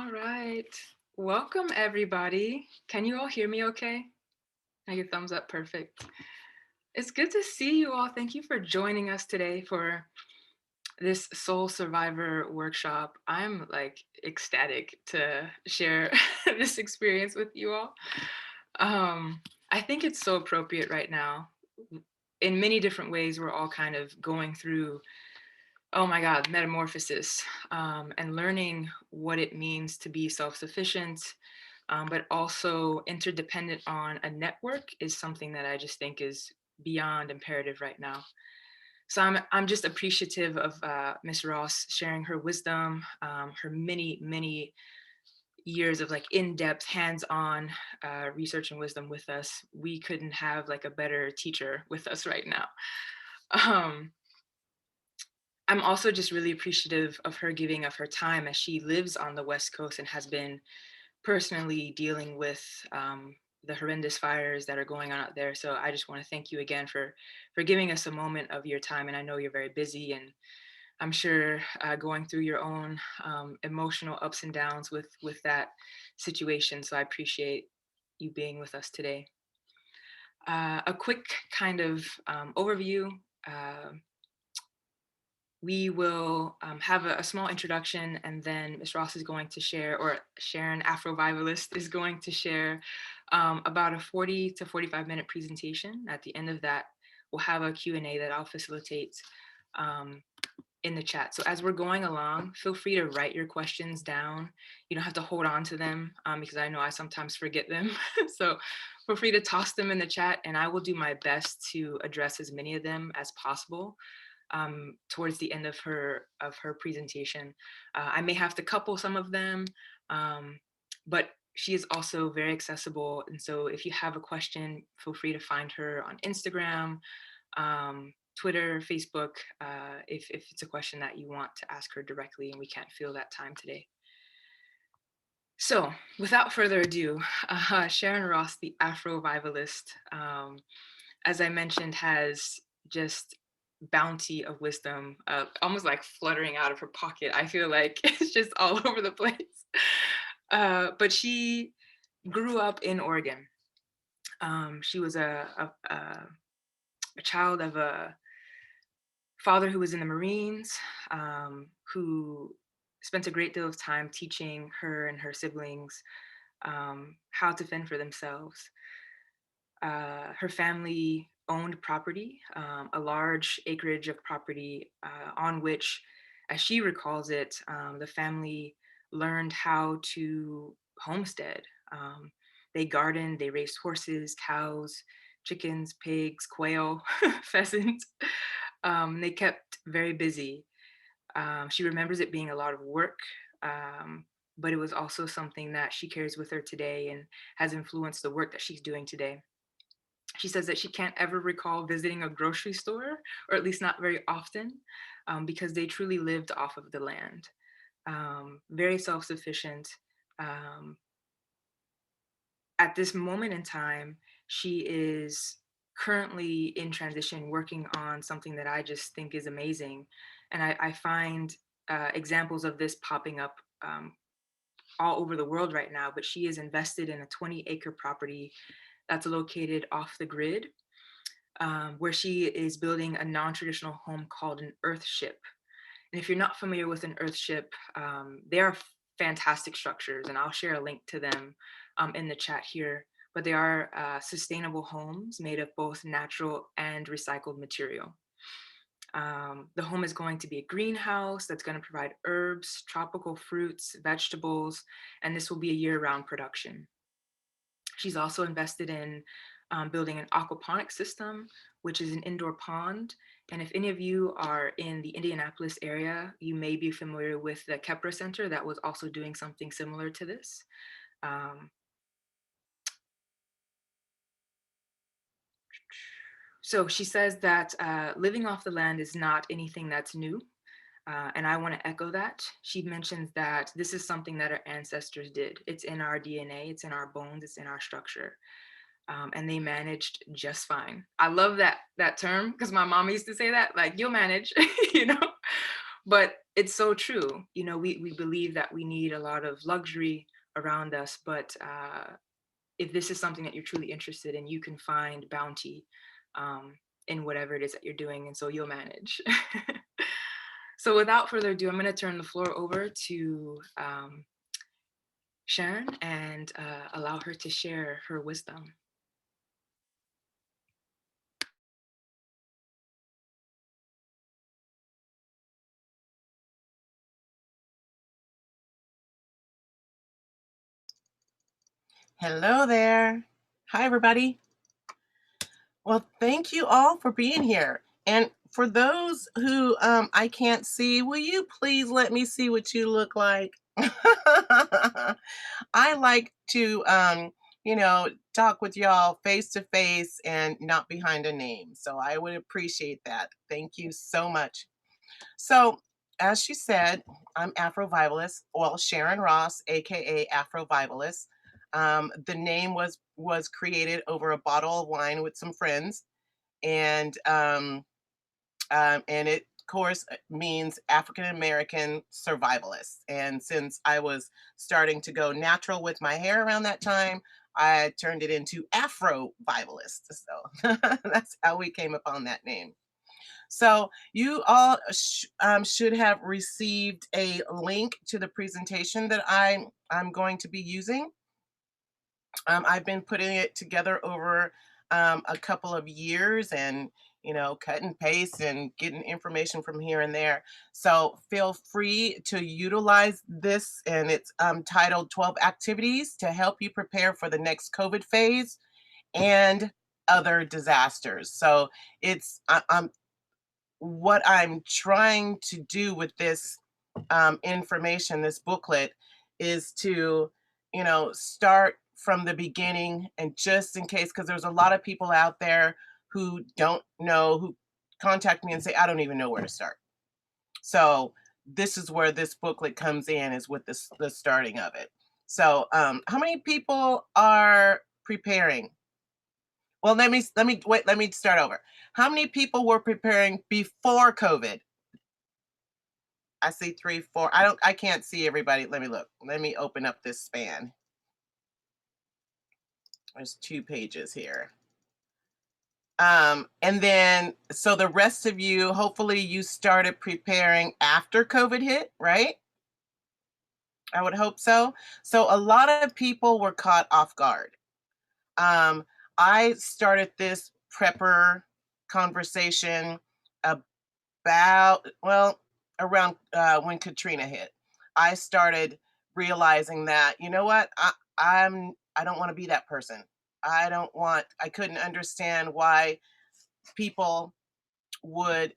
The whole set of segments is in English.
All right. Welcome, everybody. Can you all hear me okay? I get thumbs up. Perfect. It's good to see you all. Thank you for joining us today for this Soul Survivor workshop. I'm like ecstatic to share this experience with you all. Um, I think it's so appropriate right now. In many different ways, we're all kind of going through, oh my God, metamorphosis, and learning what it means to be self-sufficient, but also interdependent on a network is something that I just think is beyond imperative right now. So I'm just appreciative of Miss Ross sharing her wisdom, her many years of like in-depth, hands-on research and wisdom with us. We couldn't have like a better teacher with us right now. Um, I'm also just really appreciative of her giving of her time as she lives on the West Coast and has been personally dealing with the horrendous fires that are going on out there. So I just want to thank you again for giving us a moment of your time. And I know you're very busy, and I'm sure going through your own emotional ups and downs with that situation. So I appreciate you being with us today. A quick kind of overview. Uh, we will have a small introduction, and then Ms. Ross is going to share, or Sharon Afrovivalist is going to share about a 40 to 45-minute presentation. At the end of that, we'll have a Q&A that I'll facilitate in the chat. So as we're going along, feel free to write your questions down. You don't have to hold on to them because I know I sometimes forget them. So feel free to toss them in the chat, and I will do my best to address as many of them as possible towards the end of her presentation. I may have to couple some of them, but she is also very accessible. And so if you have a question, feel free to find her on Instagram, Twitter, Facebook, if it's a question that you want to ask her directly and we can't fill that time today. So without further ado, Sharon Ross, the Afrovivalist, as I mentioned, has just bounty of wisdom, almost like fluttering out of her pocket. I feel like it's just all over the place. But she grew up in Oregon. She was a child of a father who was in the Marines, who spent a great deal of time teaching her and her siblings how to fend for themselves. Her family owned property, a large acreage of property on which, as she recalls it, the family learned how to homestead. They gardened, they raised horses, cows, chickens, pigs, quail, pheasants. They kept very busy. She remembers it being a lot of work, but it was also something that she carries with her today and has influenced the work that she's doing today. She says that she can't ever recall visiting a grocery store, or at least not very often, because they truly lived off of the land. Very self-sufficient. Um, at this moment in time, she is currently in transition working on something that I just think is amazing. And I find examples of this popping up all over the world right now, but she is invested in a 20-acre property that's located off the grid, where she is building a non-traditional home called an earthship. And if you're not familiar with an earthship, they are fantastic structures, and I'll share a link to them in the chat here. But they are sustainable homes made of both natural and recycled material. The home is going to be a greenhouse that's going to provide herbs, tropical fruits, vegetables, and this will be a year-round production. She's also invested in building an aquaponics system, which is an indoor pond. And if any of you are in the Indianapolis area, you may be familiar with the Kepler Center that was also doing something similar to this. So she says that living off the land is not anything that's new. And I want to echo that. She mentions that this is something that our ancestors did. It's in our DNA, it's in our bones, it's in our structure. And they managed just fine. I love that term because my mom used to say that, like, you'll manage, you know. But it's so true. We believe that we need a lot of luxury around us, but if this is something that you're truly interested in, you can find bounty in whatever it is that you're doing, and so you'll manage. So without further ado, I'm going to turn the floor over to Sharon and allow her to share her wisdom. Hello there. Hi, everybody. Well, thank you all for being here. And for those who I can't see, will you please let me see what you look like? I like to, talk with y'all face to face and not behind a name. So I would appreciate that. Thank you so much. So, as she said, I'm Afrovivalist, well, Sharon Ross, aka Afrovivalist. The name was created over a bottle of wine with some friends, and and it, of course, means African American survivalist. And since I was starting to go natural with my hair around that time, I turned it into Afrovivalist. So that's how we came upon that name. So you all should have received a link to the presentation that I'm going to be using. I've been putting it together over a couple of years and cut and paste and getting information from here and there. So feel free to utilize this, and it's titled 12 Activities to Help You Prepare for the Next COVID Phase and Other Disasters. So I'm what I'm trying to do with this information, this booklet, is to, start from the beginning, and just in case, because there's a lot of people out there who don't know, who contact me and say, I don't even know where to start. So this is where this booklet comes in, is with this the starting of it. So how many people are preparing? Well, let me start over. How many people were preparing before COVID? I see 3, 4. I can't see everybody. Let me look. Let me open up this span. There's 2 pages here. And then so the rest of you, hopefully you started preparing after COVID hit, right? I would hope so. So a lot of people were caught off guard. Um, I started this prepper conversation well, around when Katrina hit. I started realizing that, you know what, I don't want to be that person. I couldn't understand why people would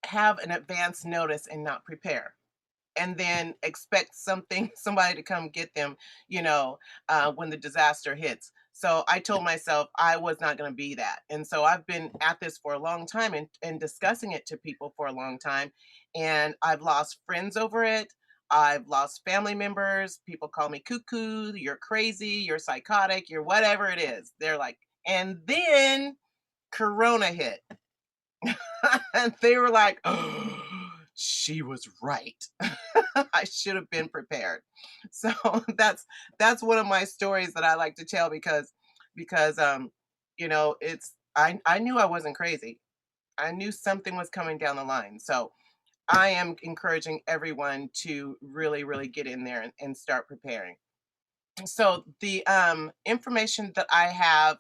have an advance notice and not prepare, and then expect somebody to come get them, when the disaster hits. So I told myself I was not going to be that. And so I've been at this for a long time, and discussing it to people for a long time. And I've lost friends over it. I've lost family members. People call me cuckoo, you're crazy, you're psychotic, you're whatever it is. They're like, and then Corona hit. And they were like, oh, she was right. I should have been prepared. So that's one of my stories that I like to tell, because it's I knew I wasn't crazy. I knew something was coming down the line. So I am encouraging everyone to really, really get in there and start preparing. So the information that I have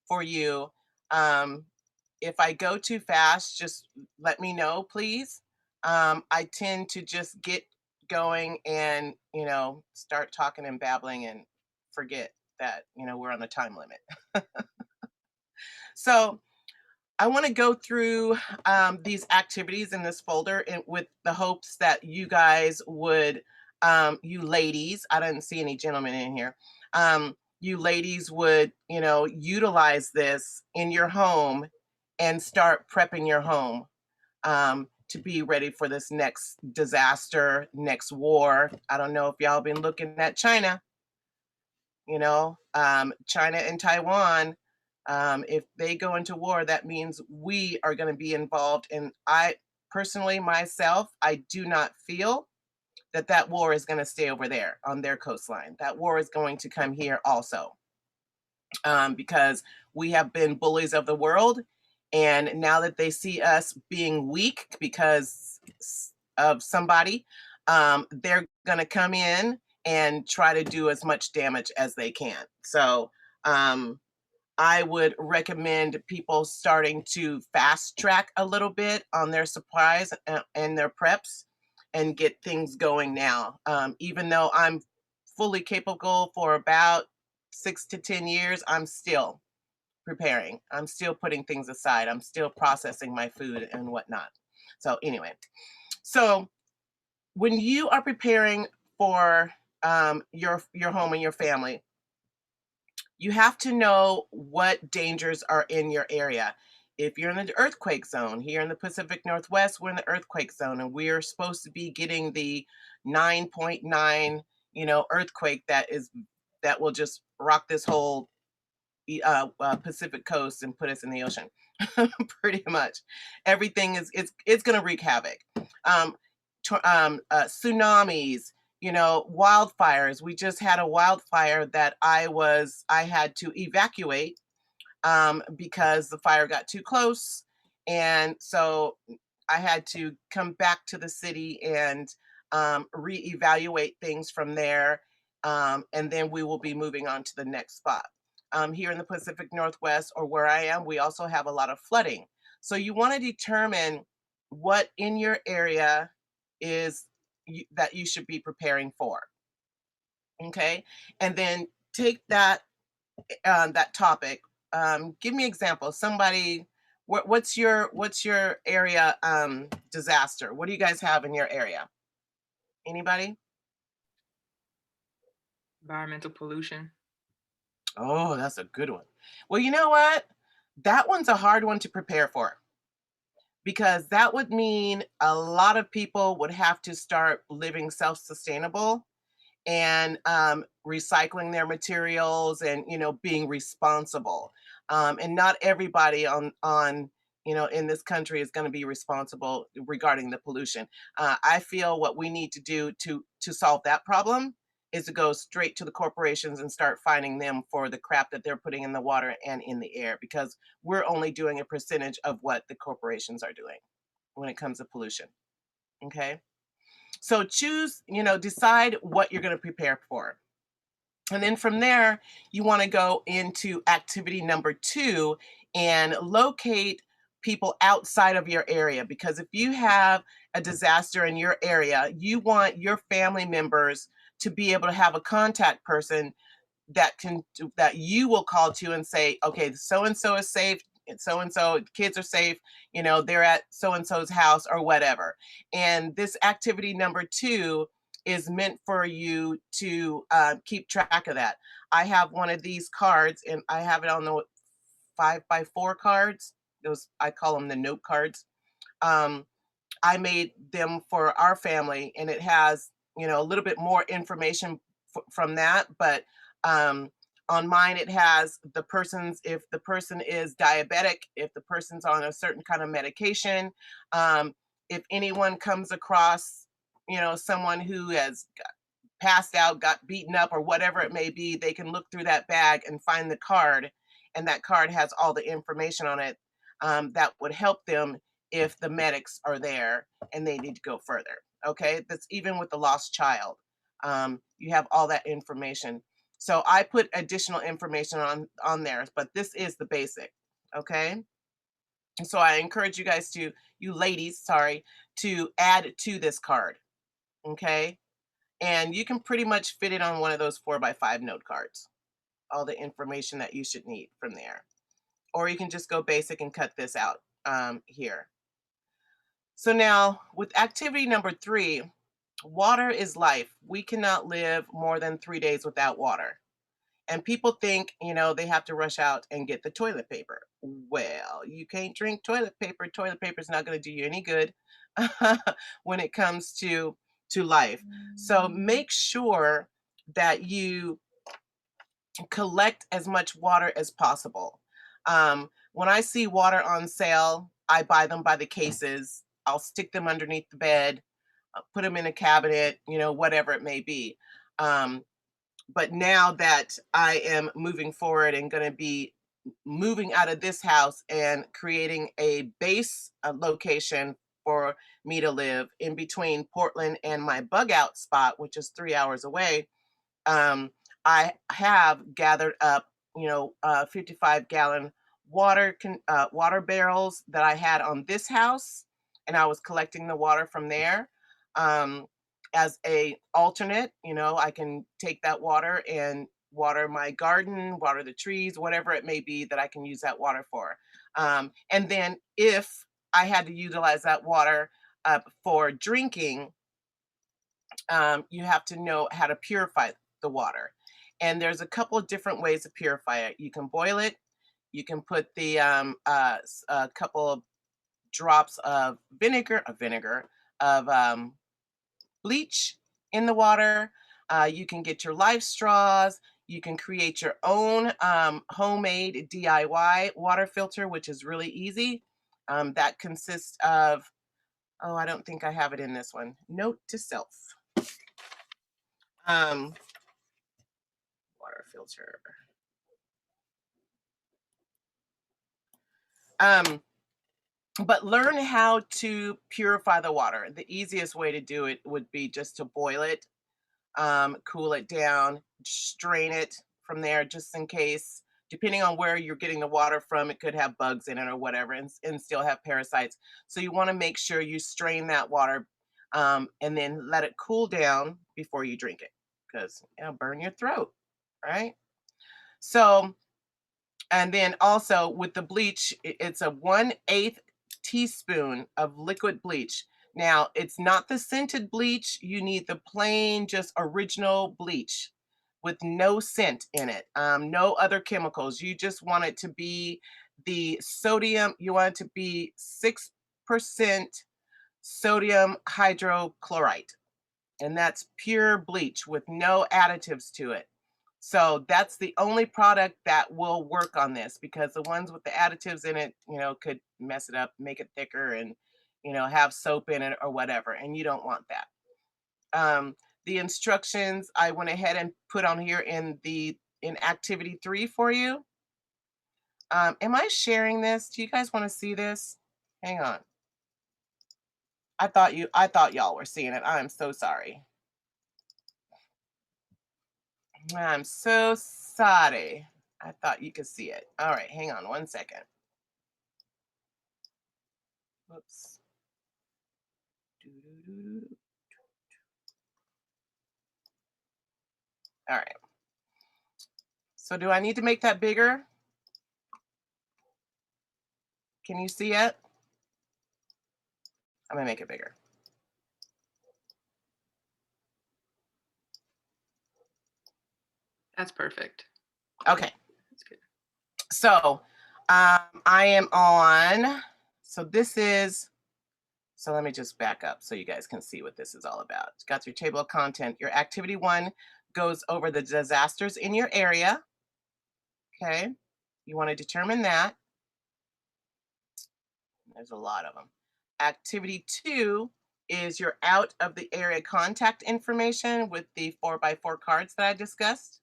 for you, um, if I go too fast, just let me know, please. I tend to just get going and, start talking and babbling and forget that, we're on a time limit. So I want to go through these activities in this folder, with the hopes that you guys would, you ladies, I didn't see any gentlemen in here, you ladies would, utilize this in your home and start prepping your home, to be ready for this next disaster, next war. I don't know if y'all been looking at China, China and Taiwan. If they go into war, that means we are going to be involved. And personally, myself, I do not feel that that war is going to stay over there on their coastline. That war is going to come here also, because we have been bullies of the world. And now that they see us being weak because of somebody, they're going to come in and try to do as much damage as they can. So, um, I would recommend people starting to fast track a little bit on their supplies and their preps and get things going now. Even though I'm fully capable for about 6 to 10 years, I'm still preparing. I'm still putting things aside. I'm still processing my food and whatnot. So, anyway, so when you are preparing for your home and your family, you have to know what dangers are in your area. If you're in the earthquake zone, here in the Pacific Northwest, we're in the earthquake zone and we're supposed to be getting the 9.9, earthquake that will just rock this whole Pacific coast and put us in the ocean. Pretty much. Everything is it's going to wreak havoc. Um, Tsunamis, wildfires. We just had a wildfire that I had to evacuate because the fire got too close, and so I had to come back to the city and reevaluate things from there, and then we will be moving on to the next spot. Here in the Pacific Northwest, or where I am, we also have a lot of flooding. So you want to determine what in your area is that you should be preparing for. Okay, and then take that topic. Give me examples. Somebody, what's your area disaster? What do you guys have in your area? Anybody? Environmental pollution. Oh, that's a good one. Well, you know what? That one's a hard one to prepare for because that would mean a lot of people would have to start living self-sustainable and recycling their materials and being responsible, and not everybody on in this country is going to be responsible regarding the pollution. I feel what we need to do to solve that problem is to go straight to the corporations and start fining them for the crap that they're putting in the water and in the air, because we're only doing a percentage of what the corporations are doing when it comes to pollution. Okay, so decide what you're going to prepare for. And then from there, you want to go into activity number 2 and locate people outside of your area. Because if you have a disaster in your area, you want your family members to be able to have a contact person that you will call to and say, okay, so and so is safe, and so kids are safe, they're at so and so's house or whatever. And this activity number 2 is meant for you to keep track of that. I have one of these cards, and I have it on the 5x4 cards. Those, I call them the note cards. um, I made them for our family, and it has, a little bit more information from that. But um, on mine, it has if the person is diabetic, if the person's on a certain kind of medication, um, if anyone comes across, someone who has passed out, got beaten up, or whatever it may be, they can look through that bag and find the card, and that card has all the information on it that would help them if the medics are there and they need to go further. Okay, that's even with the lost child. You have all that information. So I put additional information on there, but this is the basic. Okay, so I encourage you ladies, sorry, to add to this card. Okay, and you can pretty much fit it on one of those 4x5 note cards, all the information that you should need from there. Or you can just go basic and cut this out here. So now with activity number 3, water is life. We cannot live more than 3 days without water. And people think, they have to rush out and get the toilet paper. Well, you can't drink toilet paper. Toilet paper is not going to do you any good when it comes to life. So make sure that you collect as much water as possible. When I see water on sale, I buy them by the cases. I'll stick them underneath the bed, put them in a cabinet, whatever it may be. Um, but now that I am moving forward and going to be moving out of this house and creating a base location for me to live in between Portland and my bug out spot, which is 3 hours away, um, I have gathered up, 55-gallon water barrels that I had on this house, and I was collecting the water from there. Um, as a alternate, I can take that water and water my garden, water the trees, whatever it may be that I can use that water for. And then if I had to utilize that water for drinking, you have to know how to purify the water. And there's a couple of different ways to purify it. You can boil it. You can put a couple of drops of of bleach in the water. You can get your life straws. You can create your own homemade DIY water filter, which is really easy. That consists of, oh, I don't think I have it in this one. Note to self. Um, Water filter. Um, but learn how to purify the water. The easiest way to do it would be just to boil it, cool it down, strain it from there, just in case. Depending on where you're getting the water from, it could have bugs in it or whatever, and still have parasites. So you want to make sure you strain that water, and then let it cool down before you drink it, because it'll burn your throat, right? So, and then also with the bleach, it's a 1/8 teaspoon of liquid bleach. Now, it's not the scented bleach. You need the plain, just original bleach with no scent in it, no other chemicals. You just want it to be the sodium, you want it to be 6% sodium hydrochloride. And that's pure bleach with no additives to it. So that's the only product that will work on this, because the ones with the additives in it, could mess it up, make it thicker, and have soap in it or whatever, and you don't want that. The instructions I went ahead and put on here in activity 3 for you. Am I sharing this? Do you guys want to see this? Hang on. I thought y'all were seeing it. I'm so sorry. I'm so sorry. I thought you could see it. All right, hang on one second. Whoops. Doo-doo-doo-doo. All right. So do I need to make that bigger? Can you see it? I'm gonna make it bigger. That's perfect. Okay. That's good. So I am on. So this is. So let me just back up so you guys can see what this is all about. It's got your table of content. Your activity 1 goes over the disasters in your area. Okay. You want to determine that. There's a lot of them. Activity 2 is your out of the area contact information with the 4x4 cards that I discussed.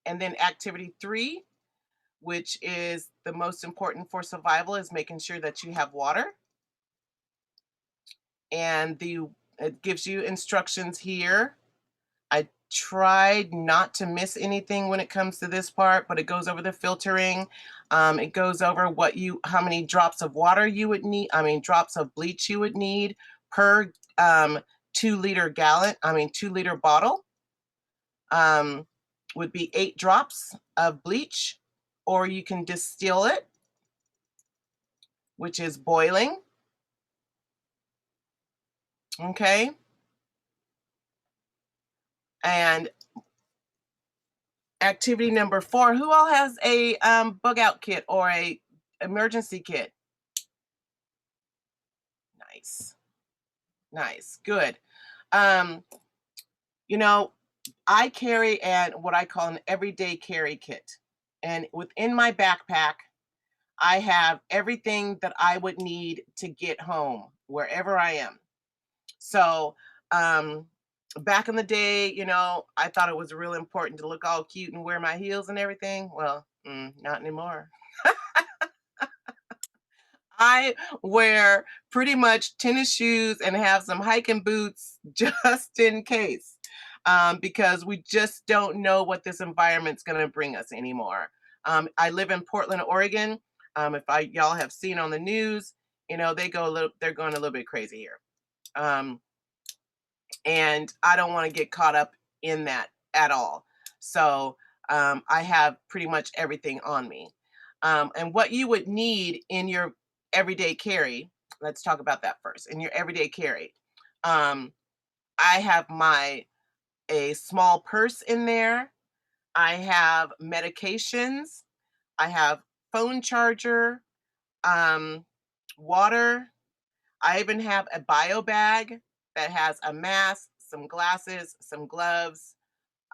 And then activity 3, which is the most important for survival, is making sure that you have water. And it gives you instructions here. I tried not to miss anything when it comes to this part, but it goes over the filtering. It goes over how many drops of water you would need, drops of bleach you would need per 2-liter bottle. Would be 8 drops of bleach, or you can distill it, which is boiling. Okay. And activity number 4, who all has a bug out kit or a emergency kit? Nice, good. I carry what I call an everyday carry kit, and within my backpack, I have everything that I would need to get home wherever I am. So, um, back in the day, I thought it was real important to look all cute and wear my heels and everything. Well, not anymore. I wear pretty much tennis shoes and have some hiking boots just in case, because we just don't know what this environment's going to bring us anymore. I live in Portland, Oregon. If y'all have seen on the news, they're going a little bit crazy here. Um, and I don't want to get caught up in that at all. So I have pretty much everything on me. And what you would need in your everyday carry, let's talk about that first. In your everyday carry, um, I have a small purse in there. I have medications. I have phone charger, um, water. I even have a bio bag that has a mask, some glasses, some gloves,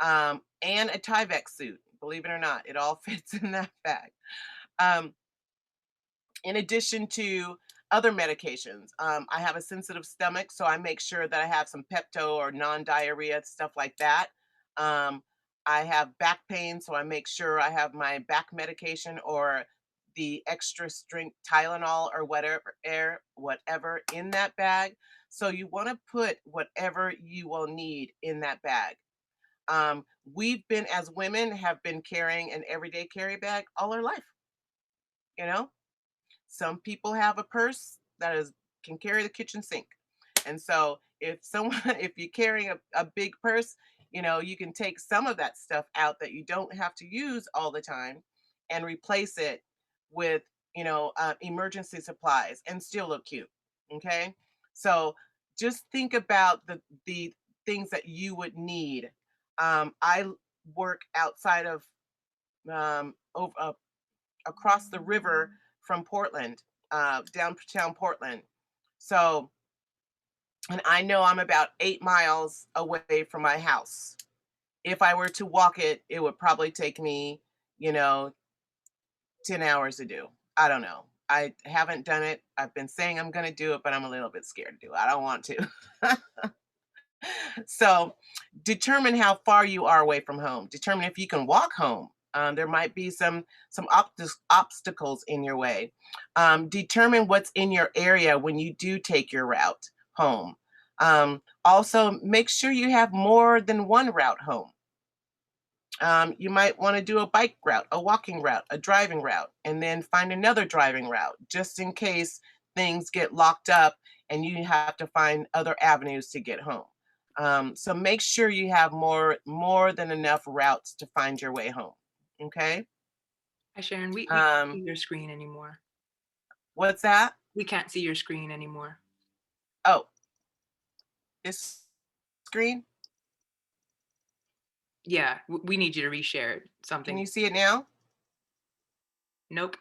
and a Tyvek suit. Believe it or not, it all fits in that bag. Um, in addition to other medications, I have a sensitive stomach, so I make sure that I have some Pepto or non-diarrhea stuff like that. Um, I have back pain, so I make sure I have my back medication or the extra strength Tylenol or whatever in that bag. So you want to put whatever you will need in that bag. We've been, as women, have been carrying an everyday carry bag all our life. You know, some people have a purse that is can carry the kitchen sink. And so if someone if you're carrying a big purse, you can take some of that stuff out that you don't have to use all the time and replace it with, emergency supplies and still look cute. Okay. So just think about the things that you would need. I work outside of across the river from Portland, downtown Portland. So, and I know I'm about 8 miles away from my house. If I were to walk it, it would probably take me, you know, 10 hours to do. I don't know. I haven't done it. I've been saying I'm going to do it, but I'm a little bit scared to do it. I don't want to. So determine how far you are away from home. Determine if you can walk home. There might be some obstacles in your way. Determine what's in your area when you do take your route home. Also, make sure you have more than one route home. You might want to do a bike route, a walking route, a driving route, and then find another driving route just in case things get locked up and you have to find other avenues to get home. So make sure you have more than enough routes to find your way home. Okay. Hi, Sharon. We can't see Um, your screen anymore. what's that? We can't see your screen anymore. Oh, this screen. Yeah, we need you to reshare Can something. you see it now? Nope.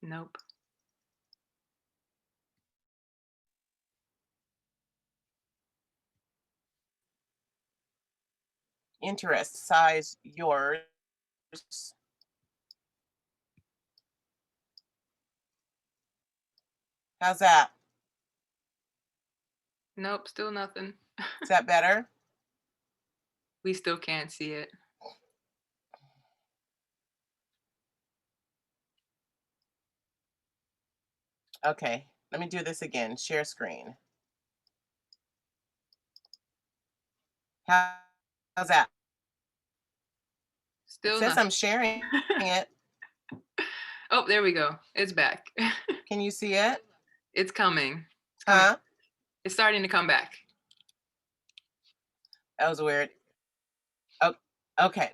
Nope. Interest size yours. How's that? Nope. Still nothing. Is that better? We still can't see it. Okay, let me do this again. Share screen. How, how's that? It Still says nothing. I'm sharing it. Oh, there we go. It's back. Can you see it? It's coming. It's coming. Huh? It's starting to come back. That was weird. Oh, okay.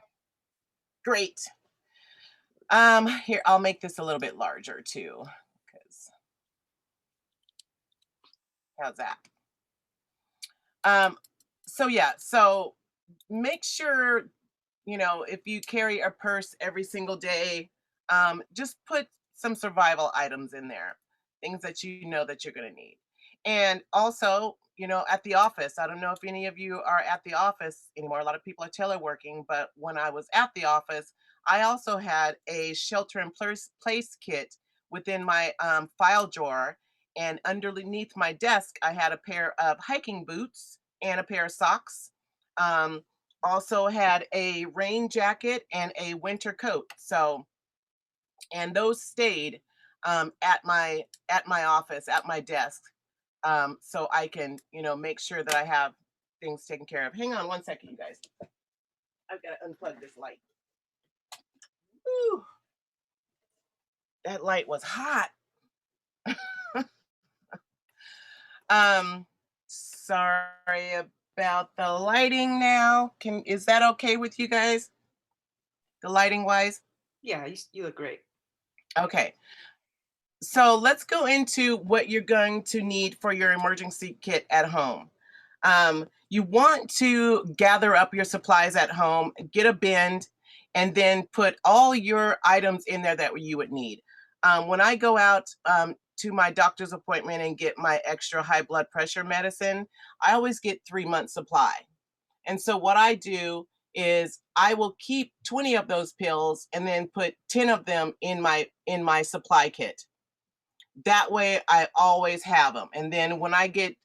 Great. Here, I'll make this a little bit larger too. Because how's that? Um, so yeah, so make sure, if you carry a purse every single day, just put some survival items in there, things that you know that you're gonna need. And also, at the office, I don't know if any of you are at the office anymore. A lot of people are teleworking, but when I was at the office, I also had a shelter in place kit within my file drawer. And underneath my desk, I had a pair of hiking boots and a pair of socks. Um, Also had a rain jacket and a winter coat. So, and those stayed at my office, at my desk, so I can, make sure that I have things taken care of. Hang on one second, you guys. I've got to unplug this light. Whew, that light was hot. Sorry about the lighting now. Is that okay with you guys? The lighting wise? Yeah, you look great. Okay. So let's go into what you're going to need for your emergency kit at home. You want to gather up your supplies at home, get a bin, and then put all your items in there that you would need. When I go out to my doctor's appointment and get my extra high blood pressure medicine, I always get 3 months supply. And so what I do is I will keep 20 of those pills and then put 10 of them in my supply kit. That way I always have them. And then when I get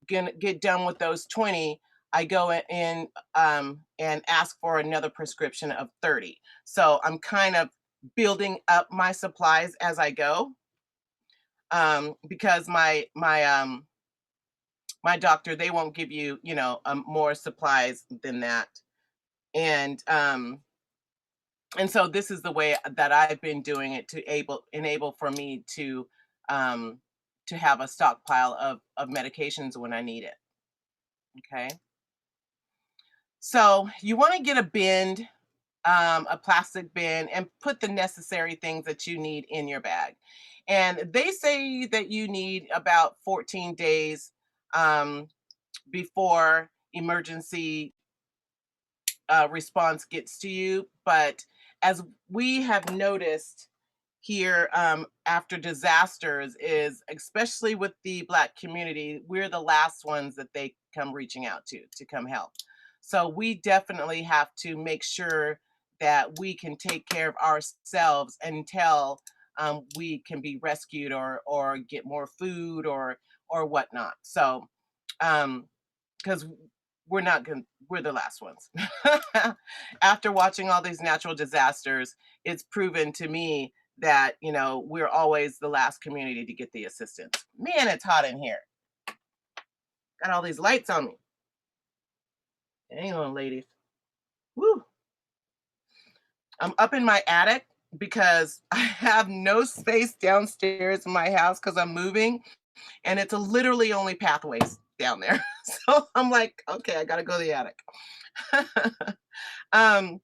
done with those 20, I go in and ask for another prescription of 30. So I'm kind of building up my supplies as I go, because my doctor, they won't give you, more supplies than that. And and so this is the way that I've been doing it to enable for me um to have a stockpile of medications when I need it. Okay. So you want to get a bin, a plastic bin, and put the necessary things that you need in your bag. And they say that you need about 14 days um, before emergency response gets to you. But as we have noticed here, after disasters, is especially with the Black community, we're the last ones that they come reaching out to come help. So we definitely have to make sure that we can take care of ourselves until we can be rescued or get more food or whatnot. So um, because we're the last ones. After watching all these natural disasters, it's proven to me that, we're always the last community to get the assistance. Man, it's hot in here. Got all these lights on me. Hang on, ladies. Woo. I'm up in my attic because I have no space downstairs in my house because I'm moving, and it's literally only pathways down there. So I'm like, okay, I gotta go to the attic. um,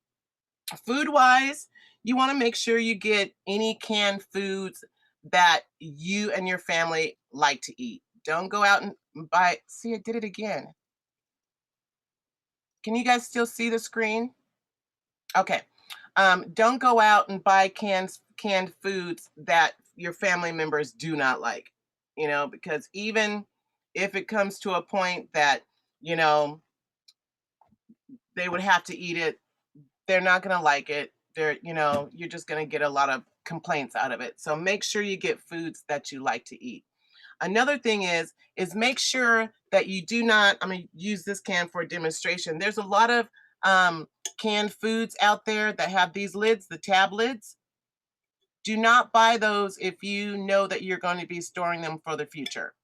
Food wise, you want to make sure you get any canned foods that you and your family like to eat. Don't go out and buy. See, I did it again. Can you guys still see the screen? Okay. Don't go out and buy canned foods that your family members do not like. Because even if it comes to a point that you know they would have to eat it, they're not going to like it. You're just going to get a lot of complaints out of it. So make sure you get foods that you like to eat. Another thing is make sure that you do not, I'm going to use this can for a demonstration. There's a lot of canned foods out there that have these lids, the tab lids. Do not buy those if you know that you're going to be storing them for the future.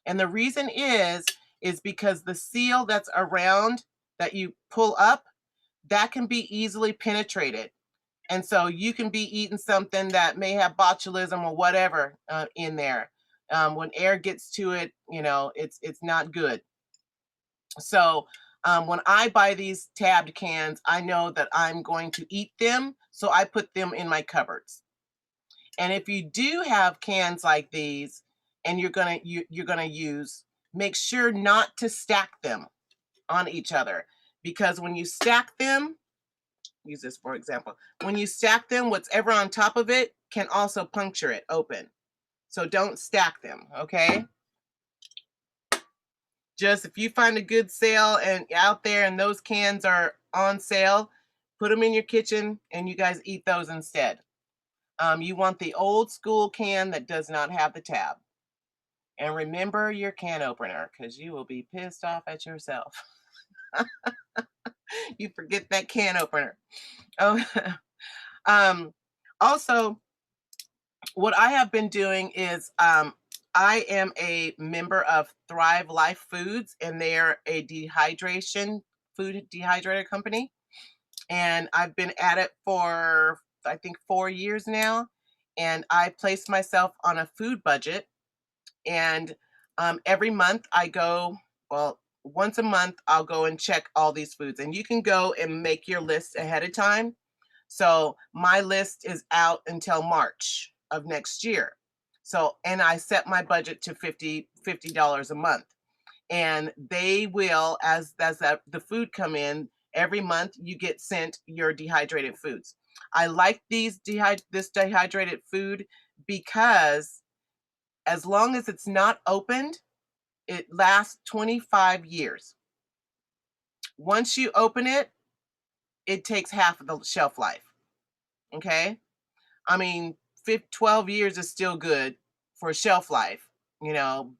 And the reason is because the seal that's around that you pull up, that can be easily penetrated. And so you can be eating something that may have botulism or whatever in there. When air gets to it, it's not good. So when I buy these tabbed cans, I know that I'm going to eat them, so I put them in my cupboards. And if you do have cans like these, and you're gonna use, make sure not to stack them on each other, because when you stack them, use this for example. When you stack them, whatever on top of it can also puncture it open. So don't stack them, okay? Just if you find a good sale and out there and those cans are on sale, put them in your kitchen and you guys eat those instead. You want the old school can that does not have the tab. And remember your can opener because you will be pissed off at yourself. You forget that can opener. Oh, um, also, what I have been doing is I am a member of Thrive Life Foods, and they're a food dehydrator company. And I've been at it for, I think, 4 years now. And I placed myself on a food budget. And every month I go, well, once a month, I'll go and check all these foods. And you can go and make your list ahead of time. So my list is out until March of next year. So, and I set my budget to $50 a month. And they will, as the food come in, every month you get sent your dehydrated foods. I like this dehydrated food because as long as it's not opened, it lasts 25 years. Once you open it, it takes half of the shelf life. Okay? I mean, 12 years is still good for shelf life,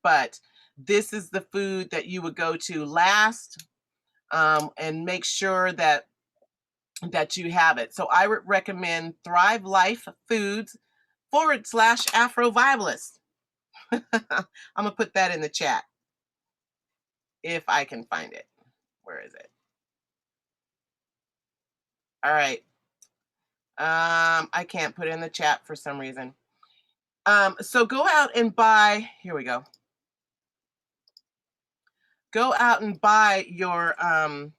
but this is the food that you would go to last, and make sure that you have it. So I would recommend Thrive Life Foods / Afrovivalist. I'm gonna put that in the chat if I can find it. Where is it? All right. I can't put it in the chat for some reason. So go out and buy. Here we go. Go out and buy your www.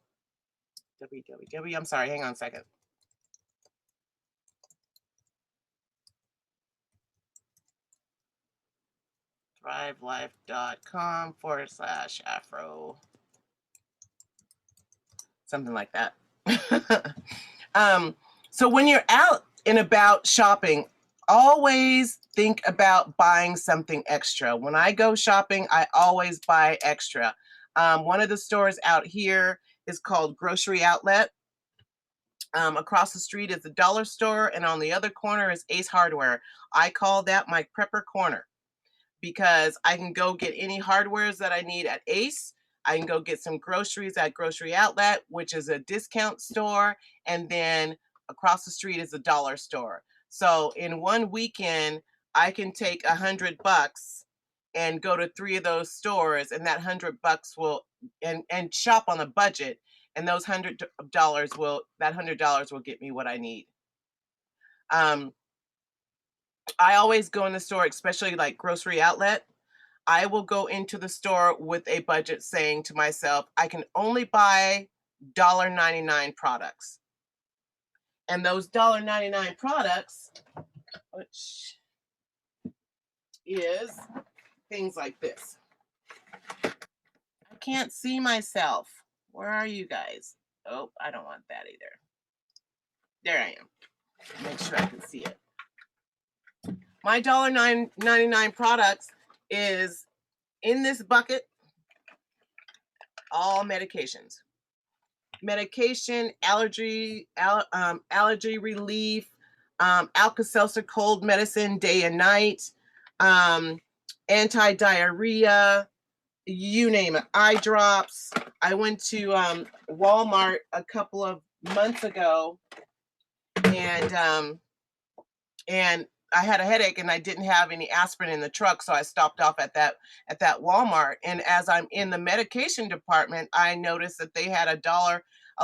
I'm sorry. Hang on a second. thrivelife.com / Afro. Something like that. So when you're out and about shopping, always think about buying something extra. When I go shopping, I always buy extra. One of the stores out here is called Grocery Outlet. Across the street is the dollar store, and on the other corner is Ace Hardware. I call that my prepper corner because I can go get any hardwares that I need at Ace. I can go get some groceries at Grocery Outlet, which is a discount store, and then across the street is a dollar store. So in one weekend, I can take $100 and go to 3 of those stores, and that $100 will and shop on a budget, and those $100 will get me what I need. I always go in the store, especially like Grocery Outlet. I will go into the store with a budget saying to myself, I can only buy $1.99 products. And those $1.99 products, which is things like this. I can't see myself. Where are you guys? Oh, I don't want that either. There I am. Make sure I can see it. My $1.99 products is in this bucket, all medications. Medication, allergy relief, Alka-Seltzer cold medicine day and night, anti-diarrhea, you name it, eye drops. I went to Walmart a couple of months ago, and I had a headache and I didn't have any aspirin in the truck, so I stopped off at that Walmart. And as I'm in the medication department, I noticed that they had a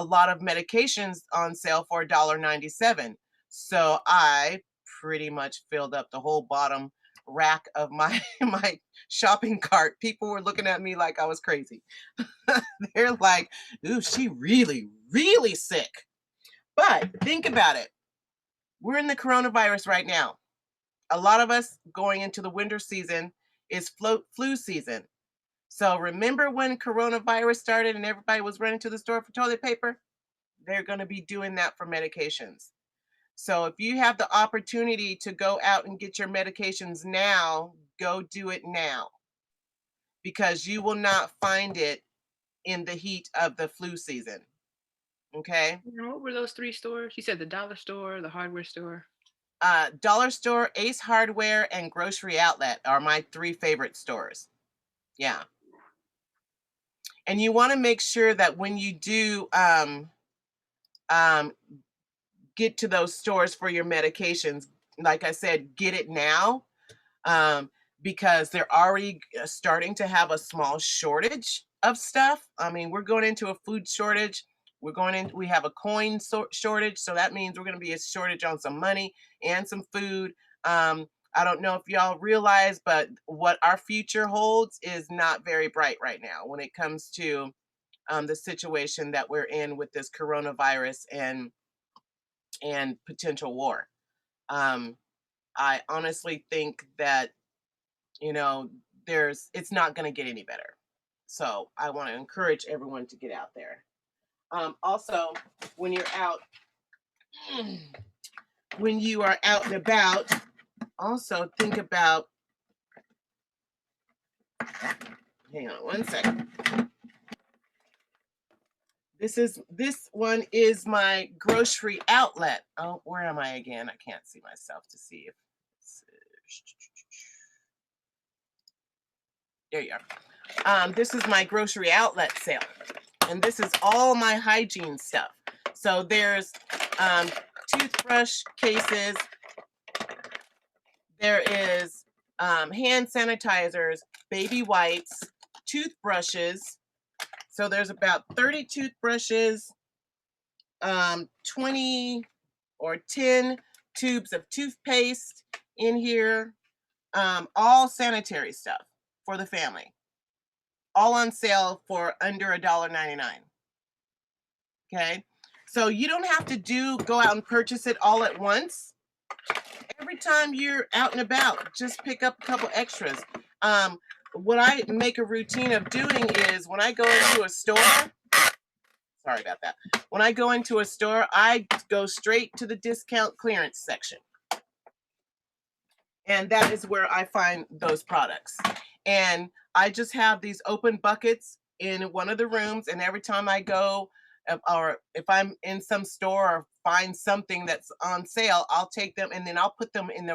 lot of medications on sale for $1.97. So I pretty much filled up the whole bottom rack of my my shopping cart. People were looking at me like I was crazy. They're like, "Ooh, she really, really sick." But think about it. We're in the coronavirus right now. A lot of us going into the winter season is flu season. So remember when coronavirus started and everybody was running to the store for toilet paper? They're going to be doing that for medications. So if you have the opportunity to go out and get your medications now, go do it now. because you will not find it in the heat of the flu season. Okay. What were those three stores? You said the dollar store, the hardware store. Dollar store, Ace Hardware, and Grocery Outlet are my three favorite stores. Yeah. And you want to make sure that when you do um, get to those stores for your medications, like I said, get it now, um, because they're already starting to have a small shortage of stuff. I mean, we're going into a food shortage. We have a coin shortage. So that means we're going to be a shortage on some money and some food. I don't know if y'all realize, but what our future holds is not very bright right now when it comes to the situation that we're in with this coronavirus and potential war. Um, I honestly think that, you know, it's not going to get any better. So I want to encourage everyone to get out there. Also, when you're out, when you are out and about, also think about, hang on one second. This one is my grocery outlet. Oh, where am I again? I can't see myself to see if there you are. This is my grocery outlet sale, and this is all my hygiene stuff. So there's toothbrush cases, there is hand sanitizers, baby wipes, toothbrushes. So there's about 30 toothbrushes, 20 or 10 tubes of toothpaste in here, all sanitary stuff for the family, all on sale for under $1.99. Okay, so you don't have to go out and purchase it all at once. Every time you're out and about, just pick up a couple extras. What I make a routine of doing is when I go into a store, sorry about that. When I go into a store, I go straight to the discount clearance section. And that is where I find those products. And I just have these open buckets in one of the rooms. And every time I go, or if I'm in some store or find something that's on sale, I'll take them and then I'll put them in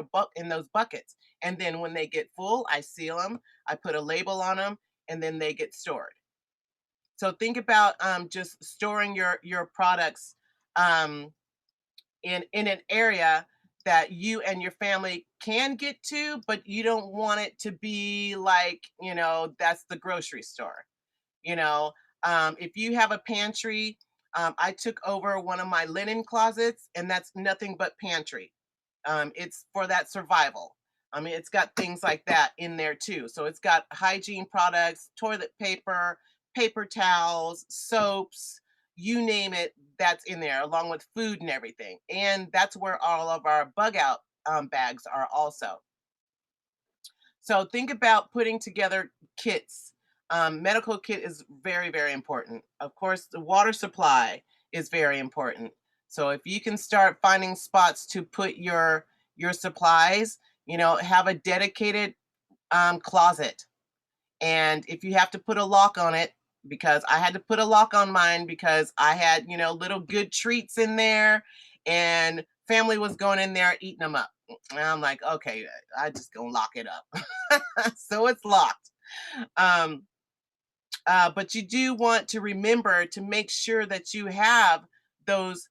those buckets. And then when they get full, I seal them, I put a label on them, and then they get stored. So think about just storing your products in an area that you and your family can get to, but you don't want it to be like, that's the grocery store. You know, if you have a pantry, I took over one of my linen closets, and that's nothing but pantry. It's for that survival. I mean, it's got things like that in there too. So it's got hygiene products, toilet paper, paper towels, soaps, you name it, that's in there, along with food and everything. And that's where all of our bug out bags are also. So think about putting together kits. Medical kit is very, very important. Of course, the water supply is very important. So if you can start finding spots to put your supplies, have a dedicated closet. And if you have to put a lock on it, because I had to put a lock on mine because I had, little good treats in there, and family was going in there eating them up. And I'm like, okay, I just gonna lock it up. So it's locked. Um, but you do want to remember to make sure that you have those,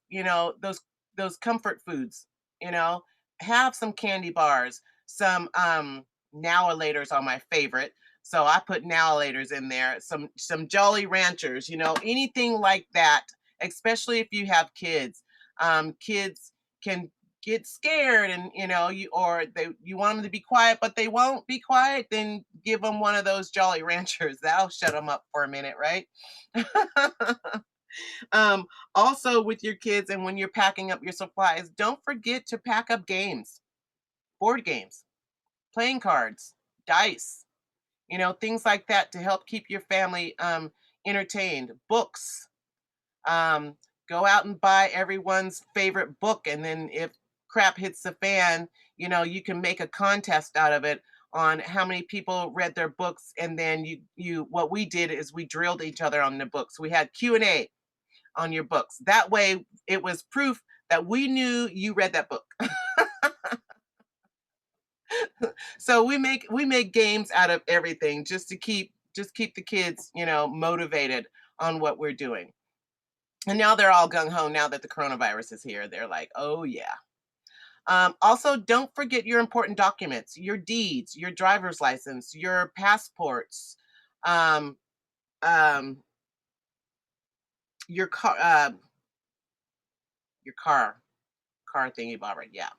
those comfort foods. You know, have some candy bars, some nowalators are my favorite. So I put nowalators in there, some Jolly Ranchers, anything like that, especially if you have kids. Kids can get scared, and you want them to be quiet but they won't be quiet, then give them one of those Jolly Ranchers. That'll shut them up for a minute, right? um Also, with your kids and when you're packing up your supplies, don't forget to pack up games, board games, playing cards, dice, things like that, to help keep your family entertained. Books. um, Go out and buy everyone's favorite book, and then if crap hits the fan, you can make a contest out of it on how many people read their books, and then what we did is we drilled each other on the books. We had Q&A on your books. That way it was proof that we knew you read that book. So we make games out of everything just to keep the kids, motivated on what we're doing. And now they're all gung ho now that the coronavirus is here. They're like, oh yeah. Also, don't forget your important documents, your deeds, your driver's license, your passports, um, um, your car thingy bobber. Yeah.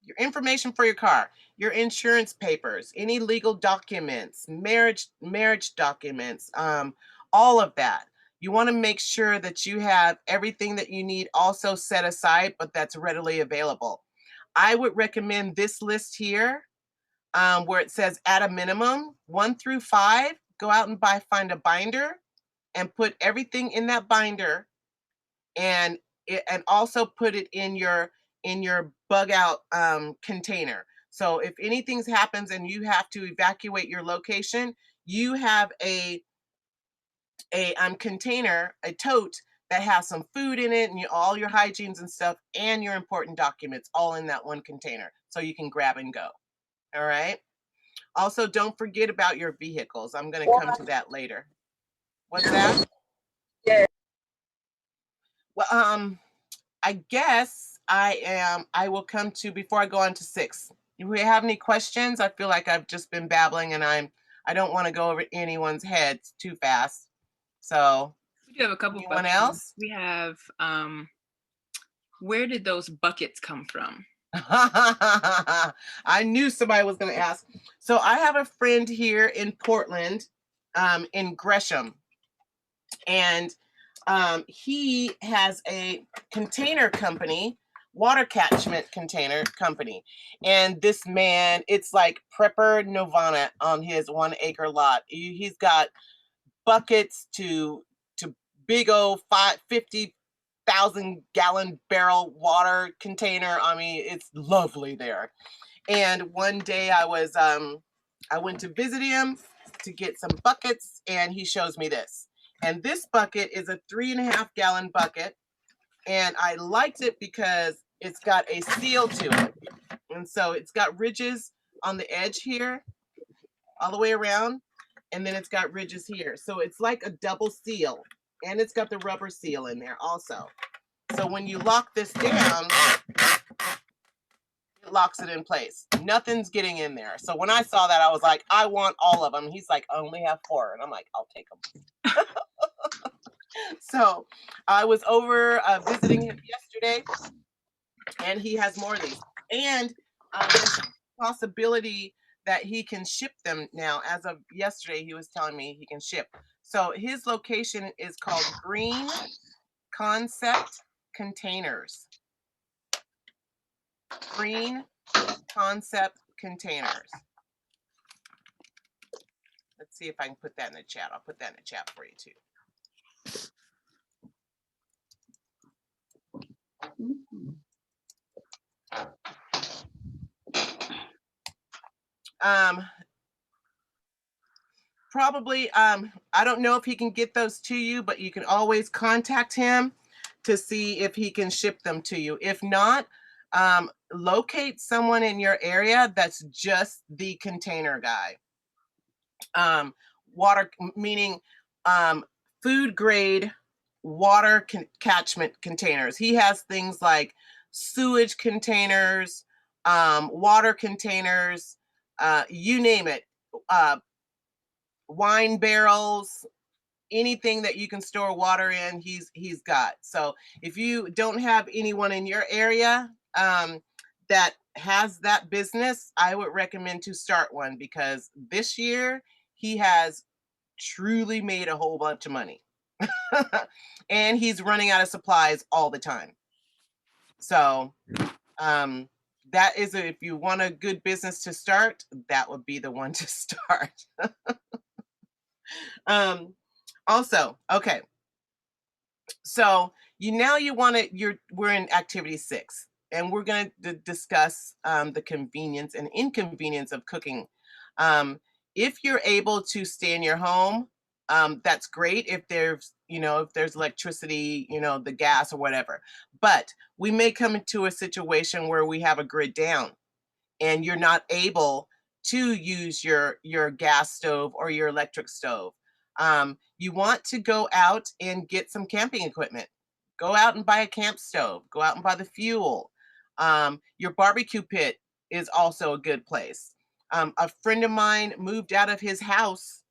Your information for your car, your insurance papers, any legal documents, marriage documents, all of that. You want to make sure that you have everything that you need also set aside, but that's readily available. I would recommend this list here, where it says at a minimum 1 through 5. Go out and find a binder and put everything in that binder, and also put it in your bug out container. So if anything happens and you have to evacuate your location, you have a container, a tote that has some food in it and all your hygienes and stuff and your important documents all in that one container, so you can grab and go. All right. Also, don't forget about your vehicles. I'm going to come to that later. What's that? Yeah. Well, I guess I will come to, before I go on to 6. If we have any questions, I feel like I've just been babbling and I don't want to go over anyone's heads too fast. So We do have a couple anyone questions. else? We have, where did those buckets come from? I knew somebody was going to ask. So I have a friend here in Portland, in Gresham, and he has a container company, water catchment container company. And this man, it's like prepper nirvana on his 1 acre lot. He's got buckets to big old 50,000 gallon barrel water container. I mean, it's lovely there. And one day I went to visit him to get some buckets, and he shows me this. And this bucket is a 3.5 gallon bucket. And I liked it because it's got a seal to it. And so it's got ridges on the edge here, all the way around. And then it's got ridges here. So it's like a double seal. And it's got the rubber seal in there also. So when you lock this down, it locks it in place. Nothing's getting in there. So when I saw that, I was like, I want all of them. He's like, I only have 4. And I'm like, I'll take them. So I was over visiting him yesterday, and he has more of these. And there's a possibility that he can ship them now. As of yesterday, he was telling me he can ship. So his location is called Green Concept Containers. Green Concept Containers. Let's see if I can put that in the chat. I'll put that in the chat for you too. Probably, I don't know if he can get those to you, but you can always contact him to see if he can ship them to you. If not, locate someone in your area that's just the container guy. Water, meaning food grade water catchment containers. He has things like sewage containers, water containers, you name it, wine barrels, anything that you can store water in, he's got. So if you don't have anyone in your area that has that business, I would recommend to start one, because this year he has truly made a whole bunch of money. And he's running out of supplies all the time. So that is, if you want a good business to start, that would be the one to start. Also, okay. So you want to, we're in activity 6. and we're going to discuss the convenience and inconvenience of cooking. Um, if you're able to stay in your home, that's great. If there's, if there's electricity, the gas or whatever. But we may come into a situation where we have a grid down and you're not able to use your gas stove or your electric stove. You want to go out and get some camping equipment. Go out and buy a camp stove. Go out and buy the fuel. Your barbecue pit is also a good place. A friend of mine moved out of his house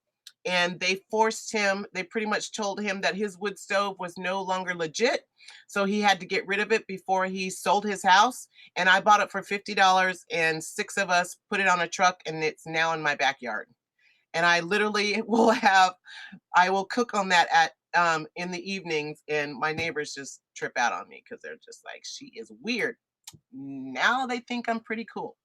and they pretty much told him that his wood stove was no longer legit. So he had to get rid of it before he sold his house. And I bought it for $50 and six of us put it on a truck and it's now in my backyard. And I literally I will cook on that at in the evenings, and my neighbors just trip out on me because they're just like, she is weird. Now they think I'm pretty cool.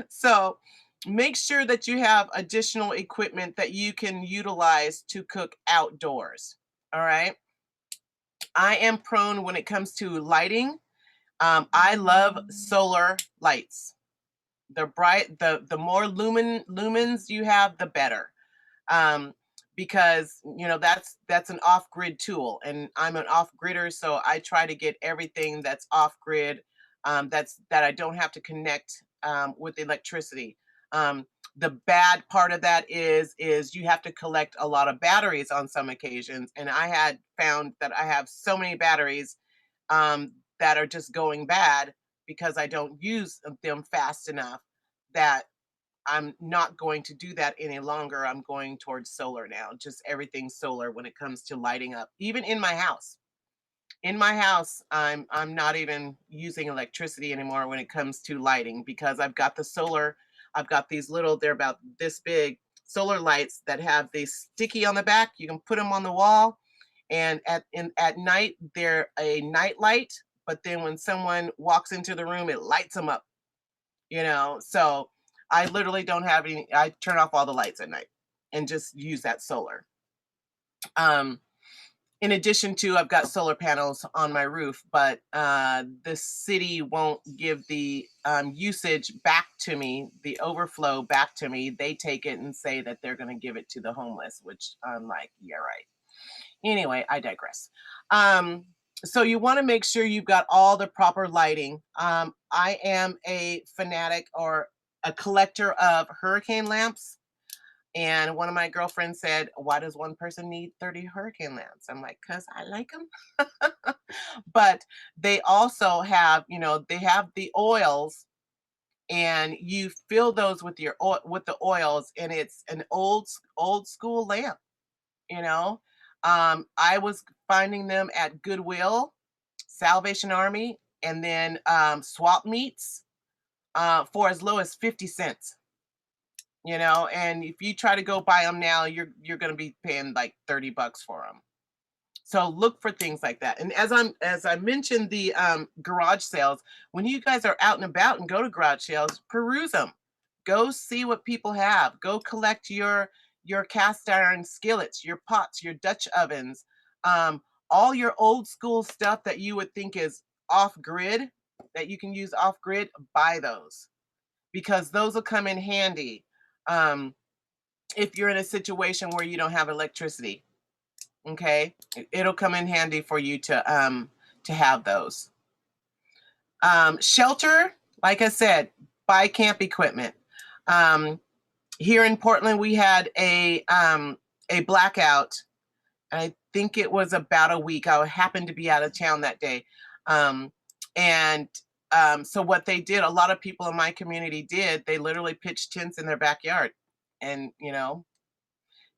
So make sure that you have additional equipment that you can utilize to cook outdoors. All right. I am prone when it comes to lighting. I love solar lights. The more lumens you have, the better. Um, because that's an off-grid tool, and I'm an off-gridder, so I try to get everything that's off-grid, that I don't have to connect with electricity. Um, the bad part of that is you have to collect a lot of batteries on some occasions, and I had found that I have so many batteries that are just going bad because I don't use them fast enough, that I'm not going to do that any longer. I'm going towards solar now. Just everything solar when it comes to lighting up. Even in my house. In my house, I'm not even using electricity anymore when it comes to lighting because I've got the solar. I've got these they're about this big solar lights that have these sticky on the back. You can put them on the wall, and at night they're a night light. But then when someone walks into the room, it lights them up. So I literally don't have any. I turn off all the lights at night and just use that solar. um in addition to, I've got solar panels on my roof, but the city won't give the usage back to me, the overflow back to me. They take it and say that they're going to give it to the homeless, which I'm like, yeah, right. Anyway, I digress. So you want to make sure you've got all the proper lighting. I am a fanatic or a collector of hurricane lamps. And one of my girlfriends said, why does one person need 30 hurricane lamps? I'm like, because I like them. But they also have, they have the oils, and you fill those with with the oils, and it's an old school lamp, you know. I was finding them at Goodwill, Salvation Army, and then swap meets for as low as 50 cents. And if you try to go buy them now, you're going to be paying like $30 for them. So look for things like that. And as I mentioned, the garage sales, when you guys are out and about and go to garage sales, peruse them. Go see what people have. Go collect your cast iron skillets, your pots, your Dutch ovens, all your old school stuff that you would think is off grid, that you can use off grid. Buy those, because those will come in handy um, if you're in a situation where you don't have electricity. Okay, it'll come in handy for you to have those. Shelter, like I said, buy camp equipment. Here in Portland, we had a blackout. I think it was about a week. I happened to be out of town that day, and so what they did, a lot of people in my community did, they literally pitched tents in their backyard, and